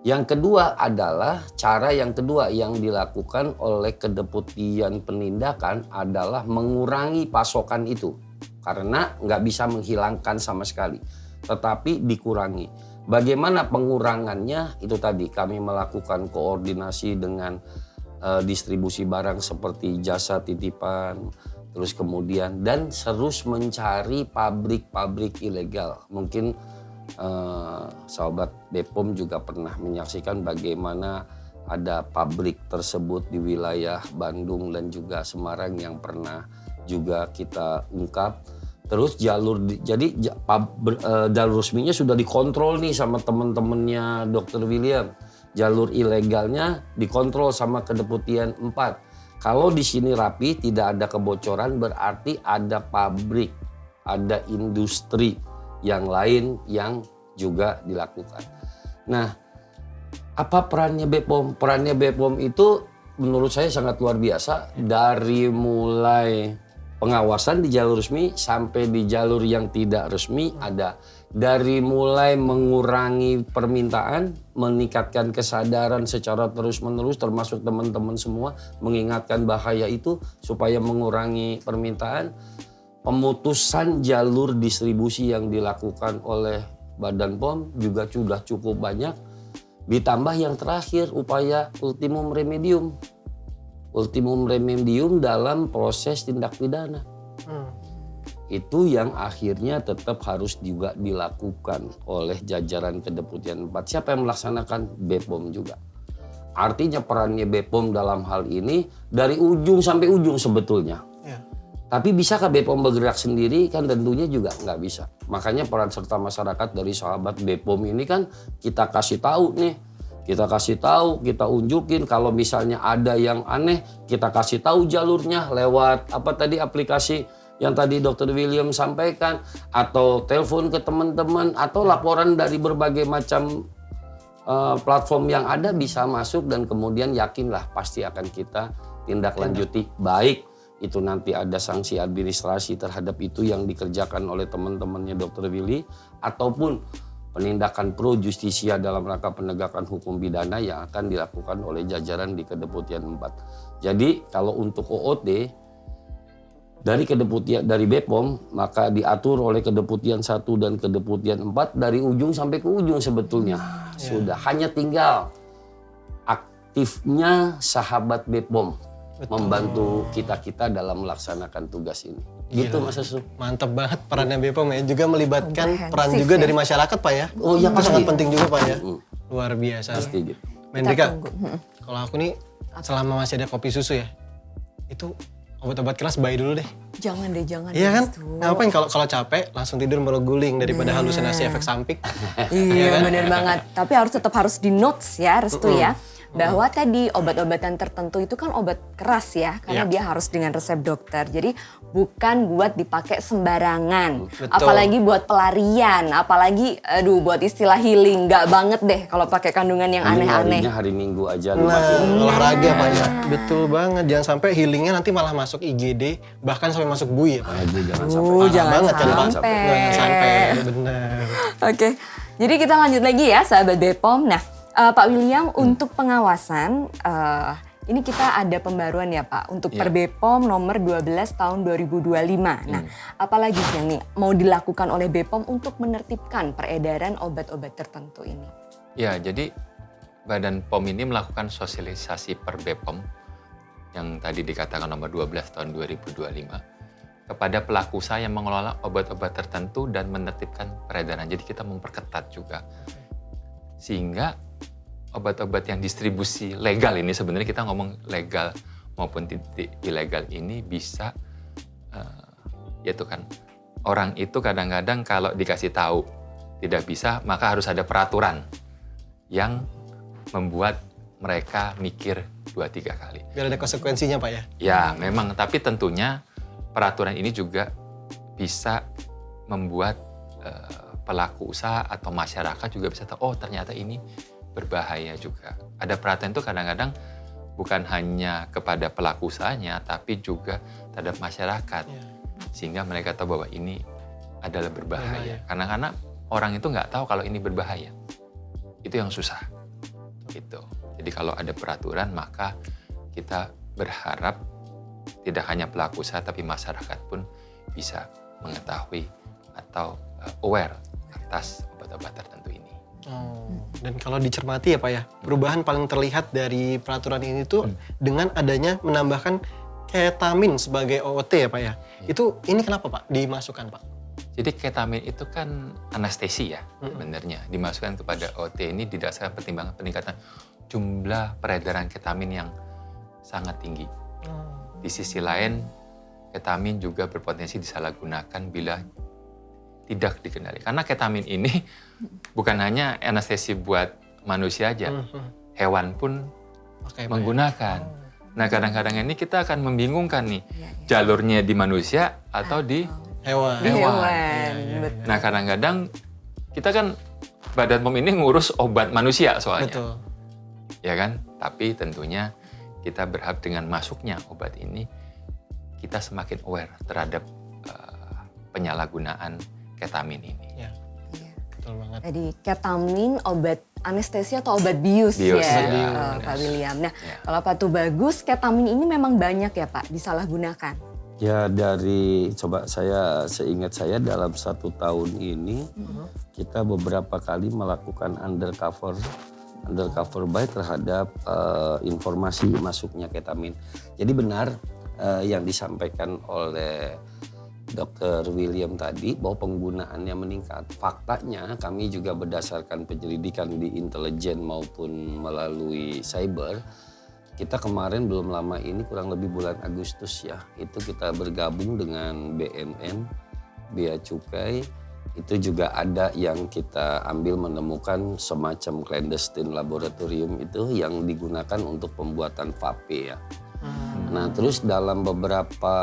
Yang kedua adalah cara yang kedua yang dilakukan oleh Kedeputian Penindakan adalah mengurangi pasokan itu. Karena nggak bisa menghilangkan sama sekali, tetapi dikurangi. Bagaimana pengurangannya? Itu tadi kami melakukan koordinasi dengan distribusi barang seperti jasa titipan, terus kemudian dan terus mencari pabrik-pabrik ilegal. Mungkin sahabat BPOM juga pernah menyaksikan bagaimana ada pabrik tersebut di wilayah Bandung dan juga Semarang yang pernah juga kita ungkap. Terus jalur resminya sudah dikontrol nih sama teman-temannya Dr. William. Jalur ilegalnya dikontrol sama Kedeputian 4. Kalau di sini rapi, tidak ada kebocoran, berarti ada pabrik, ada industri yang lain yang juga dilakukan. Nah, apa perannya BPOM? Perannya BPOM itu menurut saya sangat luar biasa. Dari mulai pengawasan di jalur resmi sampai di jalur yang tidak resmi ada. Dari mulai mengurangi permintaan, meningkatkan kesadaran secara terus-menerus termasuk teman-teman semua mengingatkan bahaya itu supaya mengurangi permintaan. Pemutusan jalur distribusi yang dilakukan oleh Badan POM juga sudah cukup banyak. Ditambah yang terakhir upaya ultimum remedium. Ultimum remedium dalam proses tindak pidana. Itu yang akhirnya tetap harus juga dilakukan oleh jajaran Kedeputian 4. Siapa yang melaksanakan? BPOM juga. Artinya perannya BPOM dalam hal ini dari ujung sampai ujung sebetulnya. Ya. Tapi bisakah BPOM bergerak sendiri? Kan tentunya juga nggak bisa. Makanya peran serta masyarakat dari sahabat BPOM ini kan kita kasih tahu nih. Kita kasih tahu, kita unjukin kalau misalnya ada yang aneh, kita kasih tahu jalurnya lewat aplikasi yang tadi Dr. William sampaikan, atau telepon ke teman-teman, atau laporan dari berbagai macam platform yang ada bisa masuk dan kemudian yakinlah pasti akan kita tindak lanjuti. Baik itu nanti ada sanksi administrasi terhadap itu yang dikerjakan oleh teman-temannya Dr. Willy, ataupun penindakan pro justisia dalam rangka penegakan hukum pidana yang akan dilakukan oleh jajaran di Kedeputian 4. Jadi kalau untuk OOT dari BPOM maka diatur oleh Kedeputian 1 dan Kedeputian 4 dari ujung sampai ke ujung sebetulnya. Sudah hanya tinggal aktifnya sahabat BPOM Betul. membantu kita dalam melaksanakan tugas ini. Gitu Mas Asu. Mantep banget perannya BPOM ya, juga melibatkan peran Komprehensif juga ya. dari masyarakat Pak ya. Oh iya, Itu pasti. sangat penting juga Pak ya. Luar biasa. Pasti gitu. Mendrika, tunggu. kalau aku nih selama masih ada kopi susu ya, itu obat-obat keras bye dulu deh. Jangan deh, jangan. Iya kan? Restu. Ngapain kalau capek langsung tidur malah guling daripada halusinasi efek samping. Iya bener banget. Tapi harus di notes ya Restu ya. Bahwa tadi obat-obatan tertentu itu kan obat keras ya. Karena Iya. dia harus dengan resep dokter. Jadi bukan buat dipakai sembarangan. Betul. Apalagi buat pelarian. Apalagi buat istilah healing. Nggak banget deh kalau pakai kandungan yang Ini aneh-aneh. harinya hari Minggu aja Nah, nikmatin. olahraga Pak ya. Betul banget. Jangan sampai healingnya nanti malah masuk IGD, bahkan sampai masuk BUI ya Pak. Aduh, jangan sampai. Oh, Parah jangan banget kan, Pak? sampai. Jangan sampai, benar. Oke, jadi kita lanjut lagi ya sahabat BPOM. Nah, Pak William untuk pengawasan, ini kita ada pembaruan ya Pak untuk Iya. per BPOM nomor 12 tahun 2025. Nah, apalagi sih yang nih mau dilakukan oleh BPOM untuk menertibkan peredaran obat-obat tertentu ini? Ya, jadi Badan POM ini melakukan sosialisasi per BPOM yang tadi dikatakan nomor 12 tahun 2025 kepada pelaku usaha yang mengelola obat-obat tertentu dan menertibkan peredaran. Jadi kita memperketat juga. Sehingga obat-obat yang distribusi legal ini, sebenarnya kita ngomong legal maupun ilegal ini bisa, yaitu kan orang itu kadang-kadang kalau dikasih tahu tidak bisa, maka harus ada peraturan yang membuat mereka mikir 2-3 kali. Biar ada konsekuensinya Pak ya. Ya, memang. Tapi tentunya peraturan ini juga bisa membuat pelaku usaha atau masyarakat juga bisa tahu, oh ternyata ini berbahaya juga. Ada perhatian itu kadang-kadang bukan hanya kepada pelaku usahanya, tapi juga terhadap masyarakat. Ya. Sehingga mereka tahu bahwa ini adalah berbahaya. Karena orang itu nggak tahu kalau ini berbahaya. Itu yang susah. Gitu. Jadi kalau ada peraturan, maka kita berharap tidak hanya pelaku usaha, tapi masyarakat pun bisa mengetahui atau aware atas obat-obat tertentu ini. Oh, dan kalau dicermati ya Pak ya, perubahan paling terlihat dari peraturan ini tuh dengan adanya menambahkan ketamin sebagai OOT ya Pak ya. Itu ini kenapa Pak dimasukkan Pak? Jadi ketamin itu kan anestesi ya sebenarnya. Dimasukkan kepada OOT ini didasarkan pertimbangan peningkatan jumlah peredaran ketamin yang sangat tinggi. Di sisi lain, ketamin juga berpotensi disalahgunakan bila tidak dikendali. Karena ketamin ini bukan hanya anestesi buat manusia aja, hewan pun Oke, Pak, menggunakan. Nah kadang-kadang ini kita akan membingungkan nih, Iya, iya. jalurnya di manusia atau di hewan. hewan. Betul. Nah kadang-kadang kita kan Badan POM ini ngurus obat manusia soalnya. Betul. Ya kan? Tapi tentunya kita berharap dengan masuknya obat ini, kita semakin aware terhadap penyalahgunaan ketamin ini. Ya, Iya. betul banget. Jadi ketamin obat anestesi atau obat bius, Bius, ya, ya, Pak William. Nah, Ya. kalau Pak tuh bagus, ketamin ini memang banyak ya Pak disalahgunakan. Ya coba saya seingat saya dalam 1 tahun ini kita beberapa kali melakukan undercover buy terhadap informasi masuknya ketamin. Jadi benar yang disampaikan oleh Dr. William tadi bahwa penggunaannya meningkat. Faktanya kami juga berdasarkan penyelidikan di intelijen maupun melalui cyber. Kita kemarin belum lama ini kurang lebih bulan Agustus ya, itu kita bergabung dengan BNN, Bea Cukai. Itu juga ada yang kita ambil menemukan semacam clandestine laboratorium itu yang digunakan untuk pembuatan vape ya. Nah terus dalam beberapa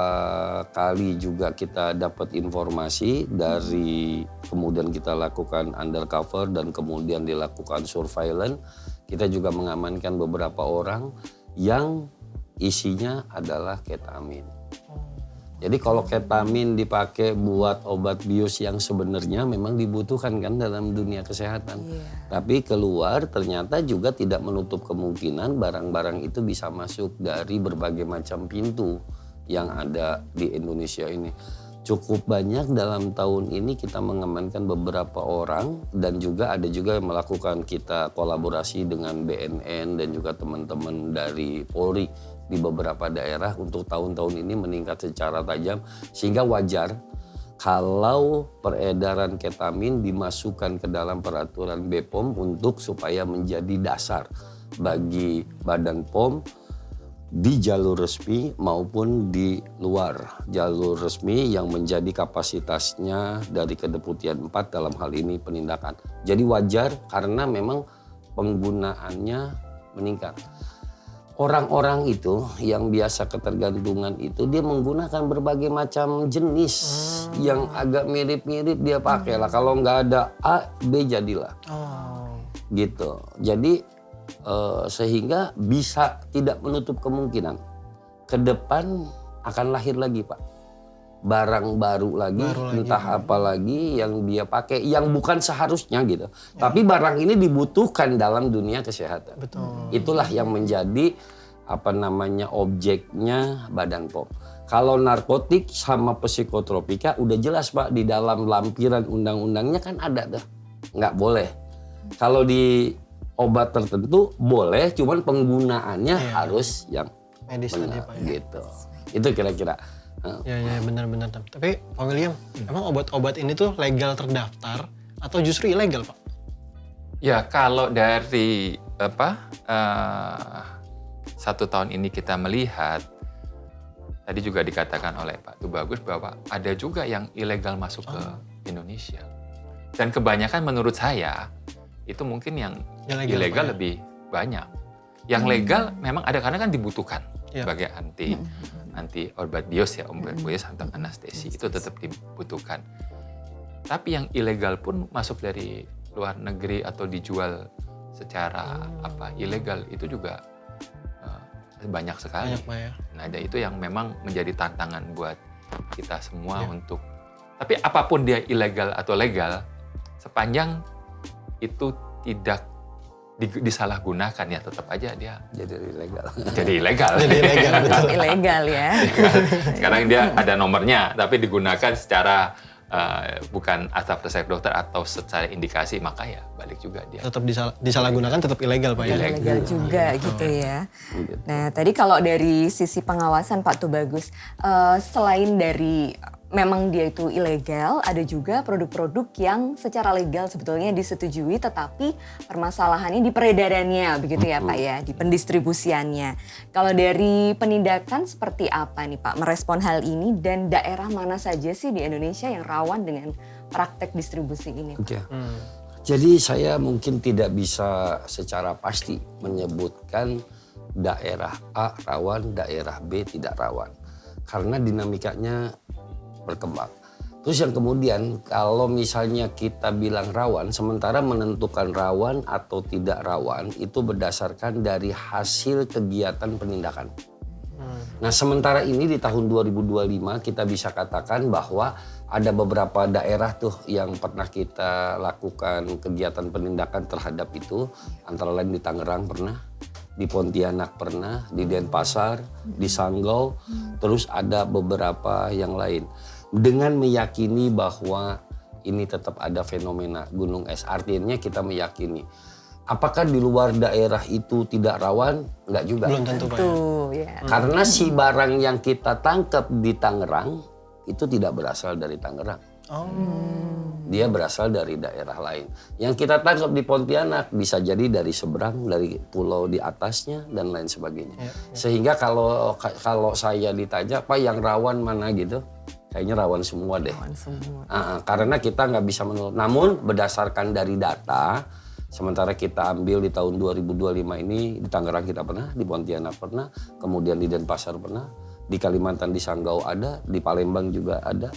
kali juga kita dapat informasi dari kemudian kita lakukan undercover dan kemudian dilakukan surveillance. Kita juga mengamankan beberapa orang yang isinya adalah ketamin. Jadi kalau ketamin dipakai buat obat bius yang sebenarnya memang dibutuhkan kan dalam dunia kesehatan. Tapi keluar ternyata juga tidak menutup kemungkinan barang-barang itu bisa masuk dari berbagai macam pintu yang ada di Indonesia ini. cukup banyak. Dalam tahun ini kita mengamankan beberapa orang dan juga ada juga yang melakukan kita kolaborasi dengan BNN dan juga teman-teman dari Polri di beberapa daerah untuk tahun-tahun ini meningkat secara tajam, sehingga wajar kalau peredaran ketamin dimasukkan ke dalam peraturan BPOM untuk supaya menjadi dasar bagi Badan POM di jalur resmi maupun di luar jalur resmi yang menjadi kapasitasnya dari Kedeputian 4 dalam hal ini penindakan. Jadi wajar karena memang penggunaannya meningkat. Orang-orang itu yang biasa ketergantungan itu dia menggunakan berbagai macam jenis yang agak mirip-mirip dia pakai lah. Kalau nggak ada A, B jadilah. Gitu. Jadi sehingga bisa tidak menutup kemungkinan ke depan akan lahir lagi Pak. Barang baru lagi, entah apa lagi yang dia pakai yang bukan seharusnya gitu. Tapi barang ini dibutuhkan dalam dunia kesehatan. Betul. Itulah yang menjadi objeknya Badan POM. Kalau narkotik sama psikotropika udah jelas Pak, di dalam lampiran undang-undangnya kan ada tuh. Nggak boleh. Kalau di obat tertentu boleh, cuman penggunaannya harus yang medis tadi benar Pak. gitu. Itu kira-kira. Ya benar-benar. Tapi Pak William, emang obat-obat ini tuh legal terdaftar atau justru ilegal Pak? Ya kalau dari satu tahun ini kita melihat, tadi juga dikatakan oleh Pak Tubagus bahwa ada juga yang ilegal masuk ke Indonesia. Dan kebanyakan menurut saya itu mungkin yang ilegal lebih banyak. Yang legal memang ada karena kan dibutuhkan sebagai anti obat bios ya, obat bios atau anestesi itu tetap dibutuhkan. Tapi yang ilegal pun masuk dari luar negeri atau dijual secara ilegal itu juga banyak sekali. Banyak Pak ya. Nah, itu yang memang menjadi tantangan buat kita semua untuk. Tapi apapun dia ilegal atau legal, sepanjang itu tidak disalahgunakan ya tetap aja dia Jadi ilegal. jadi ilegal. Jadi ilegal betul. Ilegal ya. Sekarang dia ada nomornya, tapi digunakan secara bukan atas resep dokter atau secara indikasi, maka ya balik juga dia. Tetap disalahgunakan, tetap ilegal Pak ya. Ilegal juga gitu ya. Nah tadi kalau dari sisi pengawasan Pak Tubagus, selain dari memang dia itu ilegal, ada juga produk-produk yang secara legal sebetulnya disetujui, tetapi permasalahannya di peredarannya, begitu ya Pak ya, di pendistribusiannya. Kalau dari penindakan seperti apa nih Pak, merespon hal ini dan daerah mana saja sih di Indonesia yang rawan dengan praktek distribusi ini? Oke. Jadi saya mungkin tidak bisa secara pasti menyebutkan daerah A rawan, daerah B tidak rawan. Karena dinamikanya berkembang. Terus yang kemudian kalau misalnya kita bilang rawan, sementara menentukan rawan atau tidak rawan itu berdasarkan dari hasil kegiatan penindakan. Nah sementara ini di tahun 2025 kita bisa katakan bahwa ada beberapa daerah tuh yang pernah kita lakukan kegiatan penindakan terhadap itu. Antara lain di Tangerang pernah, di Pontianak pernah, di Denpasar, di Sanggau, terus ada beberapa yang lain. Dengan meyakini bahwa ini tetap ada fenomena gunung es. Artinya kita meyakini. Apakah di luar daerah itu tidak rawan? Enggak juga. Belum tentu Pak ya. Karena si barang yang kita tangkap di Tangerang itu tidak berasal dari Tangerang. Dia berasal dari daerah lain. Yang kita tangkap di Pontianak bisa jadi dari seberang, dari pulau di atasnya dan lain sebagainya. Sehingga kalau saya ditanya, Pak yang rawan mana gitu? Kayaknya rawan semua deh. Rawan semua. Karena kita nggak bisa menurut. Namun berdasarkan dari data, sementara kita ambil di tahun 2025 ini di Tangerang kita pernah, di Pontianak pernah, kemudian di Denpasar pernah, di Kalimantan di Sanggau ada, di Palembang juga ada.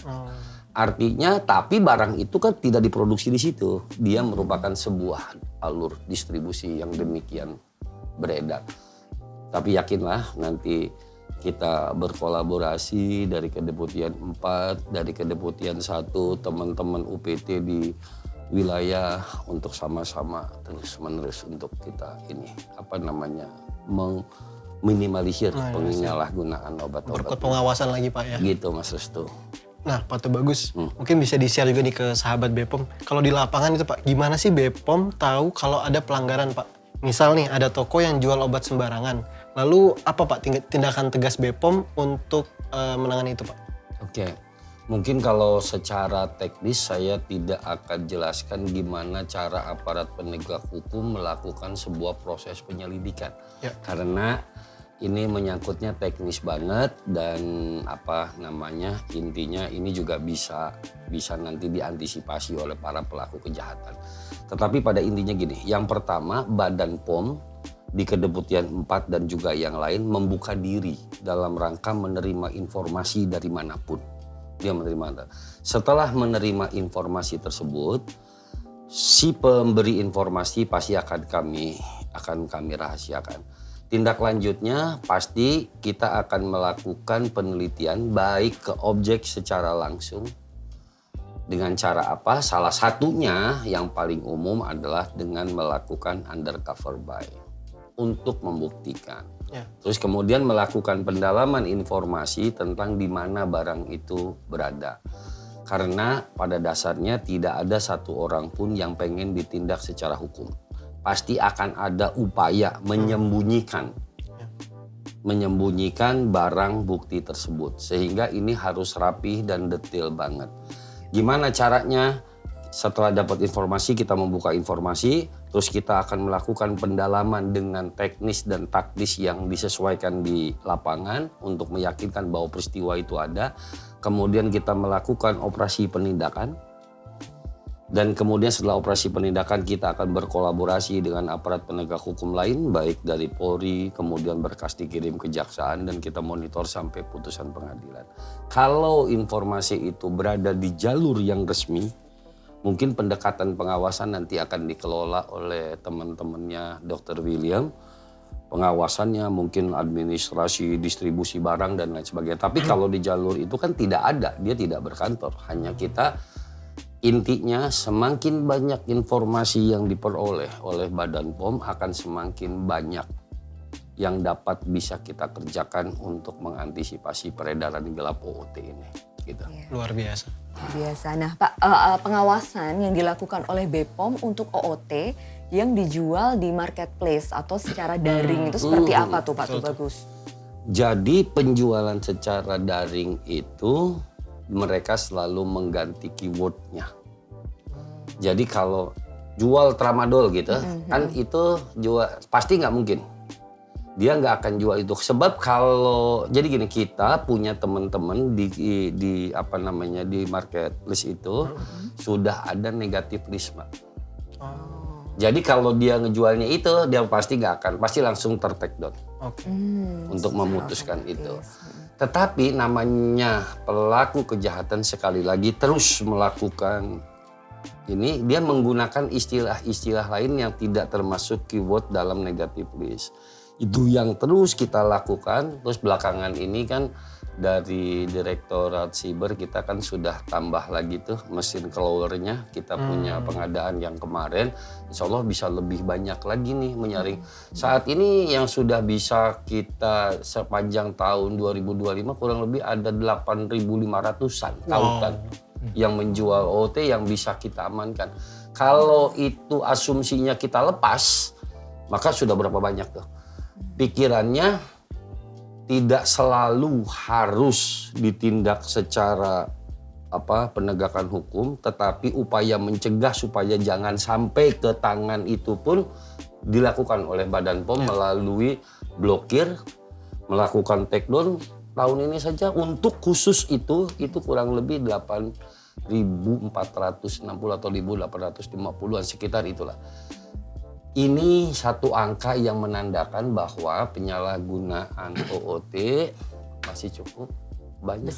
Artinya, tapi barang itu kan tidak diproduksi di situ. Dia merupakan sebuah alur distribusi yang demikian beredar. Tapi yakinlah nanti kita berkolaborasi dari Kedeputian 4, dari Kedeputian 1, teman-teman UPT di wilayah untuk sama-sama terus-menerus untuk kita ini meminimalisir penyalahgunaan obat-obat. Berikut pengawasan lagi Pak ya. Gitu Mas Restu. Nah, Pak Tuh Bagus, mungkin bisa di-share juga nih ke sahabat BPOM. Kalau di lapangan itu Pak, gimana sih BPOM tahu kalau ada pelanggaran Pak? Misal nih, ada toko yang jual obat sembarangan. Lalu apa Pak tindakan tegas BPOM untuk menangani itu Pak? Oke, mungkin kalau secara teknis saya tidak akan jelaskan gimana cara aparat penegak hukum melakukan sebuah proses penyelidikan. Ya. Karena ini menyangkutnya teknis banget dan intinya ini juga bisa nanti diantisipasi oleh para pelaku kejahatan. Tetapi pada intinya gini, yang pertama Badan POM di Kedeputian 4 dan juga yang lain membuka diri dalam rangka menerima informasi dari manapun. Dia menerima. Setelah menerima informasi tersebut, si pemberi informasi pasti akan kami rahasiakan. Tindak lanjutnya pasti kita akan melakukan penelitian baik ke objek secara langsung. Dengan cara apa? Salah satunya yang paling umum adalah dengan melakukan undercover buy untuk membuktikan. Ya. Terus kemudian melakukan pendalaman informasi tentang di mana barang itu berada. Karena pada dasarnya tidak ada satu orang pun yang pengen ditindak secara hukum. Pasti akan ada upaya menyembunyikan barang bukti tersebut. Sehingga ini harus rapih dan detail banget. Gimana caranya? Setelah dapat informasi kita membuka informasi, terus kita akan melakukan pendalaman dengan teknis dan taktis yang disesuaikan di lapangan untuk meyakinkan bahwa peristiwa itu ada. Kemudian kita melakukan operasi penindakan. Dan kemudian setelah operasi penindakan kita akan berkolaborasi dengan aparat penegak hukum lain baik dari Polri, kemudian berkas dikirim kejaksaan dan kita monitor sampai putusan pengadilan. Kalau informasi itu berada di jalur yang resmi, mungkin pendekatan pengawasan nanti akan dikelola oleh teman-temannya Dr. William. Pengawasannya mungkin administrasi, distribusi barang dan lain sebagainya. Tapi kalau di jalur itu kan tidak ada, dia tidak berkantor. Hanya kita intinya semakin banyak informasi yang diperoleh oleh Badan POM akan semakin banyak yang dapat bisa kita kerjakan untuk mengantisipasi peredaran gelap OOT ini. Gitu. Luar biasa. Biasa. Nah Pak, pengawasan yang dilakukan oleh BPOM untuk OOT yang dijual di marketplace atau secara daring itu seperti apa tuh Pak Tuh Bagus? Jadi penjualan secara daring itu mereka selalu mengganti keywordnya. Jadi kalau jual tramadol gitu, kan itu jual pasti nggak mungkin. Dia nggak akan jual itu. Sebab kalau jadi gini, kita punya teman-teman di marketplace itu sudah ada negatif list, Mbak. Jadi kalau dia ngejualnya itu, dia pasti nggak akan, pasti langsung ter-take down untuk memutuskan itu. Tetapi namanya pelaku kejahatan sekali lagi terus melakukan ini, dia menggunakan istilah-istilah lain yang tidak termasuk keyword dalam negative list. Itu yang terus kita lakukan. Terus belakangan ini kan dari Direktorat Siber kita kan sudah tambah lagi tuh mesin crawlernya. Kita punya pengadaan yang kemarin. Insya Allah bisa lebih banyak lagi nih menyaring. Saat ini yang sudah bisa kita sepanjang tahun 2025 kurang lebih ada 8.500-an tautan yang menjual OT yang bisa kita amankan. Kalau itu asumsinya kita lepas, maka sudah berapa banyak tuh. Pikirannya tidak selalu harus ditindak secara penegakan hukum, tetapi upaya mencegah supaya jangan sampai ke tangan itu pun dilakukan oleh Badan POM melalui blokir, melakukan take down. Tahun ini saja untuk khusus itu kurang lebih 8.460 atau 1.850-an sekitar itulah. Ini satu angka yang menandakan bahwa penyalahgunaan OOT masih cukup banyak.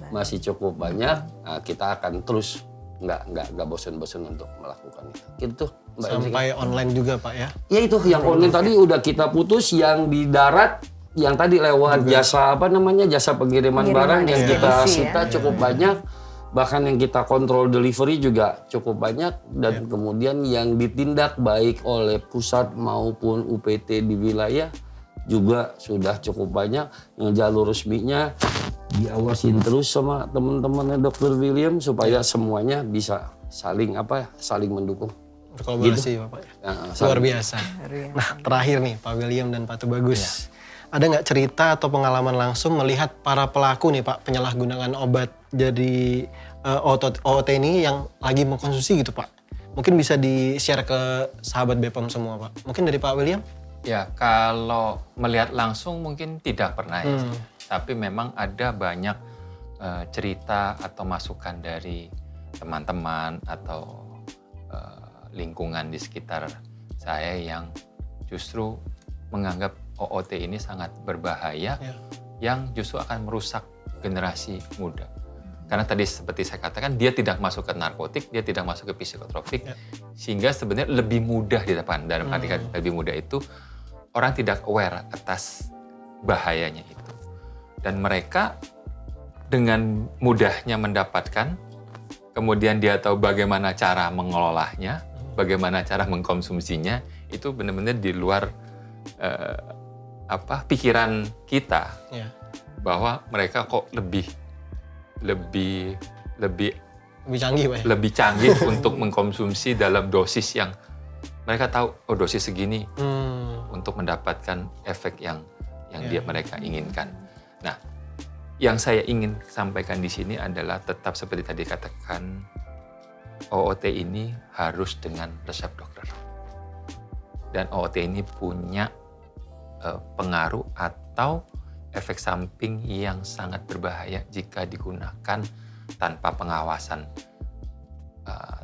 Masih cukup banyak. Nah, kita akan terus nggak bosan-bosan untuk melakukan itu. Gitu, Mbak Sampai Jessica. Online juga Pak ya? Ya itu yang online tadi udah kita putus, yang di darat, yang tadi lewat jasa jasa pengiriman barang yang kita sita cukup banyak. Bahkan yang kita kontrol delivery juga cukup banyak. Dan kemudian yang ditindak baik oleh pusat maupun UPT di wilayah juga sudah cukup banyak. Yang jalur resminya diawasin terus sama teman-temannya Dr. William supaya semuanya bisa saling mendukung. Berkolaborasi Bapak. Luar biasa. Nah terakhir nih Pak William dan Pak Tubagus. Ada nggak cerita atau pengalaman langsung melihat para pelaku nih Pak penyalahgunaan obat jadi OOT ini yang lagi mengkonsumsi gitu Pak? Mungkin bisa di-share ke sahabat BPOM semua Pak. Mungkin dari Pak William? Ya, kalau melihat langsung mungkin tidak pernah ya. Tapi memang ada banyak cerita atau masukan dari teman-teman atau lingkungan di sekitar saya yang justru menganggap OOT ini sangat berbahaya, yang justru akan merusak generasi muda. Karena tadi seperti saya katakan, dia tidak masuk ke narkotik, dia tidak masuk ke psikotropik, sehingga sebenarnya lebih mudah di depan. Dalam arti lebih mudah itu, orang tidak aware atas bahayanya itu. Dan mereka dengan mudahnya mendapatkan, kemudian dia tahu bagaimana cara mengelolanya, bagaimana cara mengkonsumsinya, itu benar-benar di luar pikiran kita, bahwa mereka kok lebih canggih Pak ya? Lebih canggih untuk mengkonsumsi dalam dosis yang mereka tahu, dosis segini untuk mendapatkan efek yang mereka inginkan. Nah, yang saya ingin sampaikan di sini adalah tetap seperti tadi katakan, OOT ini harus dengan resep dokter. Dan OOT ini punya pengaruh atau efek samping yang sangat berbahaya jika digunakan tanpa pengawasan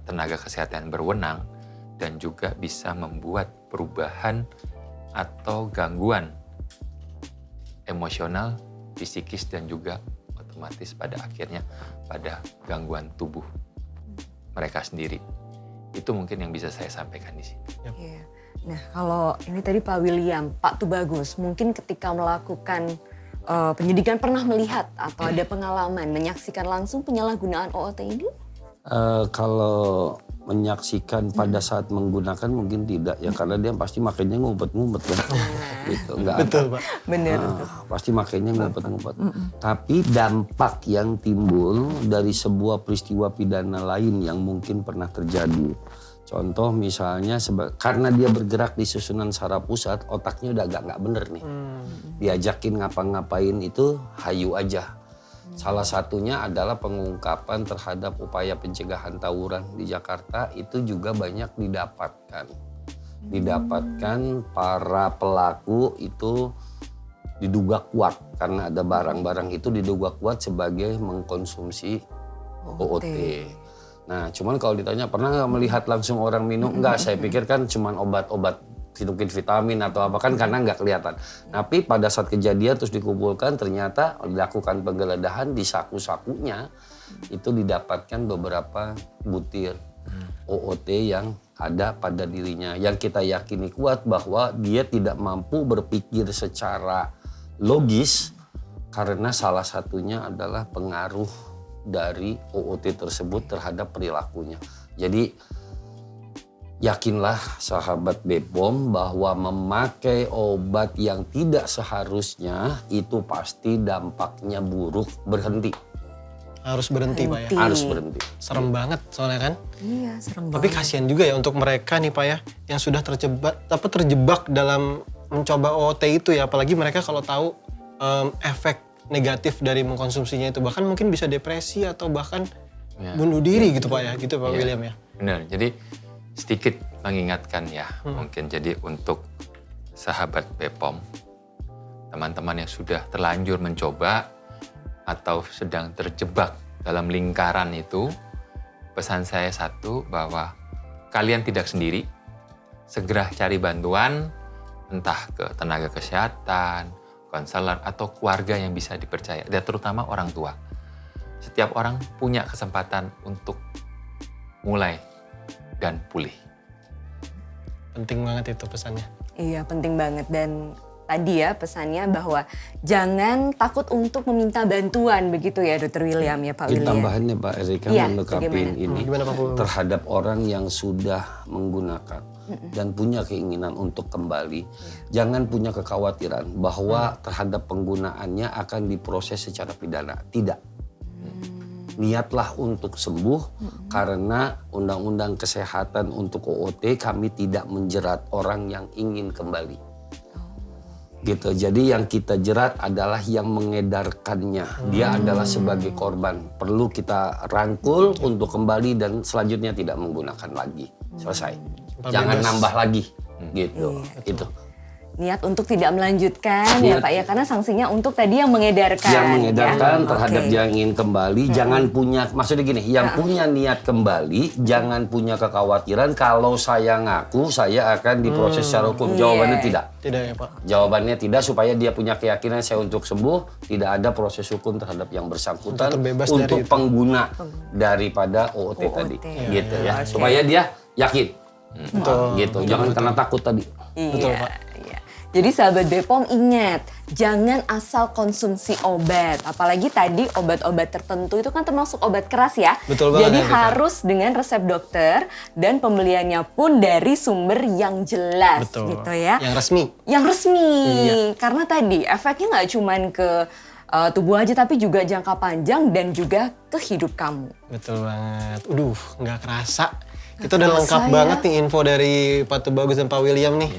tenaga kesehatan berwenang, dan juga bisa membuat perubahan atau gangguan emosional, psikis, dan juga otomatis pada akhirnya pada gangguan tubuh mereka sendiri. Itu mungkin yang bisa saya sampaikan di sini. Iya. Nah, kalau ini tadi Pak William, Pak Tubagus, mungkin ketika melakukan penyidikan pernah melihat atau ada pengalaman menyaksikan langsung penyalahgunaan OOT ini? Kalau menyaksikan pada saat menggunakan mungkin tidak ya, karena dia pasti makainya ngumpet-ngumpet kan. Gitu, enggak Betul Pak. Benar. Pasti makainya ngumpet-ngumpet. Tapi dampak yang timbul dari sebuah peristiwa pidana lain yang mungkin pernah terjadi. Contoh misalnya karena dia bergerak di susunan saraf pusat, otaknya udah agak nggak bener nih. Diajakin ngapa-ngapain itu hayu aja. Salah satunya adalah pengungkapan terhadap upaya pencegahan tawuran di Jakarta, itu juga banyak didapatkan. Didapatkan para pelaku itu diduga kuat karena ada barang-barang itu diduga kuat sebagai mengkonsumsi OOT. Nah, cuman kalau ditanya pernah nggak melihat langsung orang minum? Enggak, saya pikir kan cuman obat-obat mungkin vitamin atau apa kan, karena nggak kelihatan. Tapi pada saat kejadian terus dikumpulkan, ternyata dilakukan penggeledahan di saku-sakunya itu didapatkan beberapa butir OOT yang ada pada dirinya, yang kita yakini kuat bahwa dia tidak mampu berpikir secara logis karena salah satunya adalah pengaruh dari OOT tersebut terhadap perilakunya. Jadi yakinlah sahabat BPOM bahwa memakai obat yang tidak seharusnya itu pasti dampaknya buruk. Berhenti. Harus berhenti Pak ya? Harus berhenti. Serem banget soalnya kan? Iya, serem banget. Tapi kasihan juga ya untuk mereka nih Pak ya, yang sudah terjebak dalam mencoba OOT itu ya. Apalagi mereka kalau tahu efek negatif dari mengkonsumsinya itu, bahkan mungkin bisa depresi atau bahkan bunuh diri gitu Pak ya, gitu Pak William ya. Benar, jadi sedikit mengingatkan ya, mungkin jadi untuk sahabat BPOM, teman-teman yang sudah terlanjur mencoba atau sedang terjebak dalam lingkaran itu, pesan saya satu, bahwa kalian tidak sendiri, segera cari bantuan, entah ke tenaga kesehatan, konselor, atau keluarga yang bisa dipercaya, dan terutama orang tua. Setiap orang punya kesempatan untuk mulai dan pulih. Penting banget itu pesannya. Iya, penting banget. Dan tadi ya pesannya bahwa jangan takut untuk meminta bantuan begitu ya Dr. William ya Pak William. Tambahannya Pak Erika Iya, melengkapi bagaimana? ini Gimana, Pak Pul? terhadap orang yang sudah menggunakan dan punya keinginan untuk kembali, jangan punya kekhawatiran bahwa terhadap penggunaannya akan diproses secara pidana. Tidak. Niatlah untuk sembuh karena Undang-Undang Kesehatan untuk OOT kami tidak menjerat orang yang ingin kembali. Gitu. Jadi yang kita jerat adalah yang mengedarkannya. Dia adalah sebagai korban. Perlu kita rangkul untuk kembali dan selanjutnya tidak menggunakan lagi. Selesai. Jangan nambah lagi. Gitu. Itu. Niat untuk tidak melanjutkan ya Niat. Pak ya, karena sanksinya untuk tadi yang mengedarkan. Yang mengedarkan ya. terhadap Oke. yang ingin kembali, jangan punya, maksudnya gini, yang punya niat kembali, jangan punya kekhawatiran kalau saya ngaku saya akan diproses secara hukum. Jawabannya tidak. Tidak ya Pak? Jawabannya tidak, supaya dia punya keyakinan saya untuk sembuh, tidak ada proses hukum terhadap yang bersangkutan Untuk terbebas untuk dari itu. pengguna daripada OOT tadi. Gitu ya. Oke. Supaya dia yakin. Betul. Gitu. Jangan karena takut tadi. Iya, iya. Jadi sahabat BPOM ingat, jangan asal konsumsi obat. Apalagi tadi obat-obat tertentu itu kan termasuk obat keras ya. Betul banget, Jadi Erika. harus dengan resep dokter dan pembeliannya pun dari sumber yang jelas Betul. gitu ya. Yang resmi. Yang resmi. Iya. Karena tadi efeknya nggak cuman ke tubuh aja tapi juga jangka panjang dan juga ke hidup kamu. Betul banget. Nggak kerasa. Kita Nggak udah kerasa lengkap ya. banget nih info dari Pak Tubagus dan Pak William nih.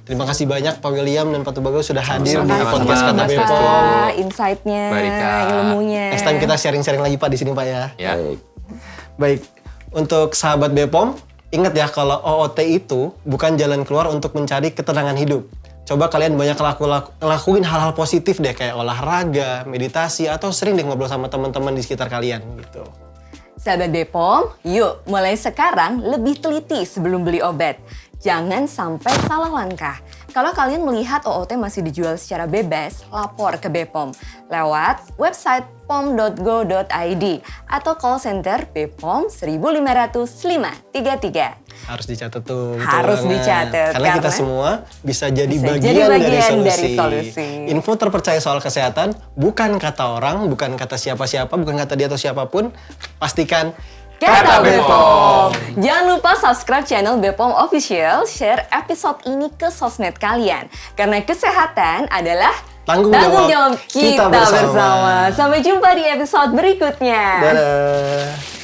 Terima kasih banyak Pak William dan Pak Tubagus sudah hadir di Sama-sama. podcast Kata Mas Bepom. Restu. Insight-nya, Mbak Rika. ilmunya. Next time kita sharing-sharing lagi Pak di sini Pak ya. Ya. Baik. Baik, untuk sahabat Bepom, ingat ya kalau OOT itu bukan jalan keluar untuk mencari ketenangan hidup. Coba kalian banyak ngelakuin hal-hal positif deh kayak olahraga, meditasi, atau sering deh ngobrol sama teman-teman di sekitar kalian gitu. Sahabat Bepom, yuk mulai sekarang lebih teliti sebelum beli obat. Jangan sampai salah langkah. Kalau kalian melihat OOT masih dijual secara bebas, lapor ke Bepom lewat website pom.go.id atau call center Bepom 1500533. Harus dicatat tuh. betul Harus banget. dicatat, Karena kita karena semua bisa jadi bisa bagian, jadi bagian dari dari solusi. solusi. Info terpercaya soal kesehatan bukan kata orang, bukan kata siapa-siapa, bukan kata dia atau siapapun. Pastikan Kata Bepom. Jangan lupa subscribe channel Bepom Official, share episode ini ke sosmed kalian. Karena kesehatan adalah Tanggung jawab jawab kita kita bersama. bersama. Sampai jumpa di episode berikutnya. Dadah.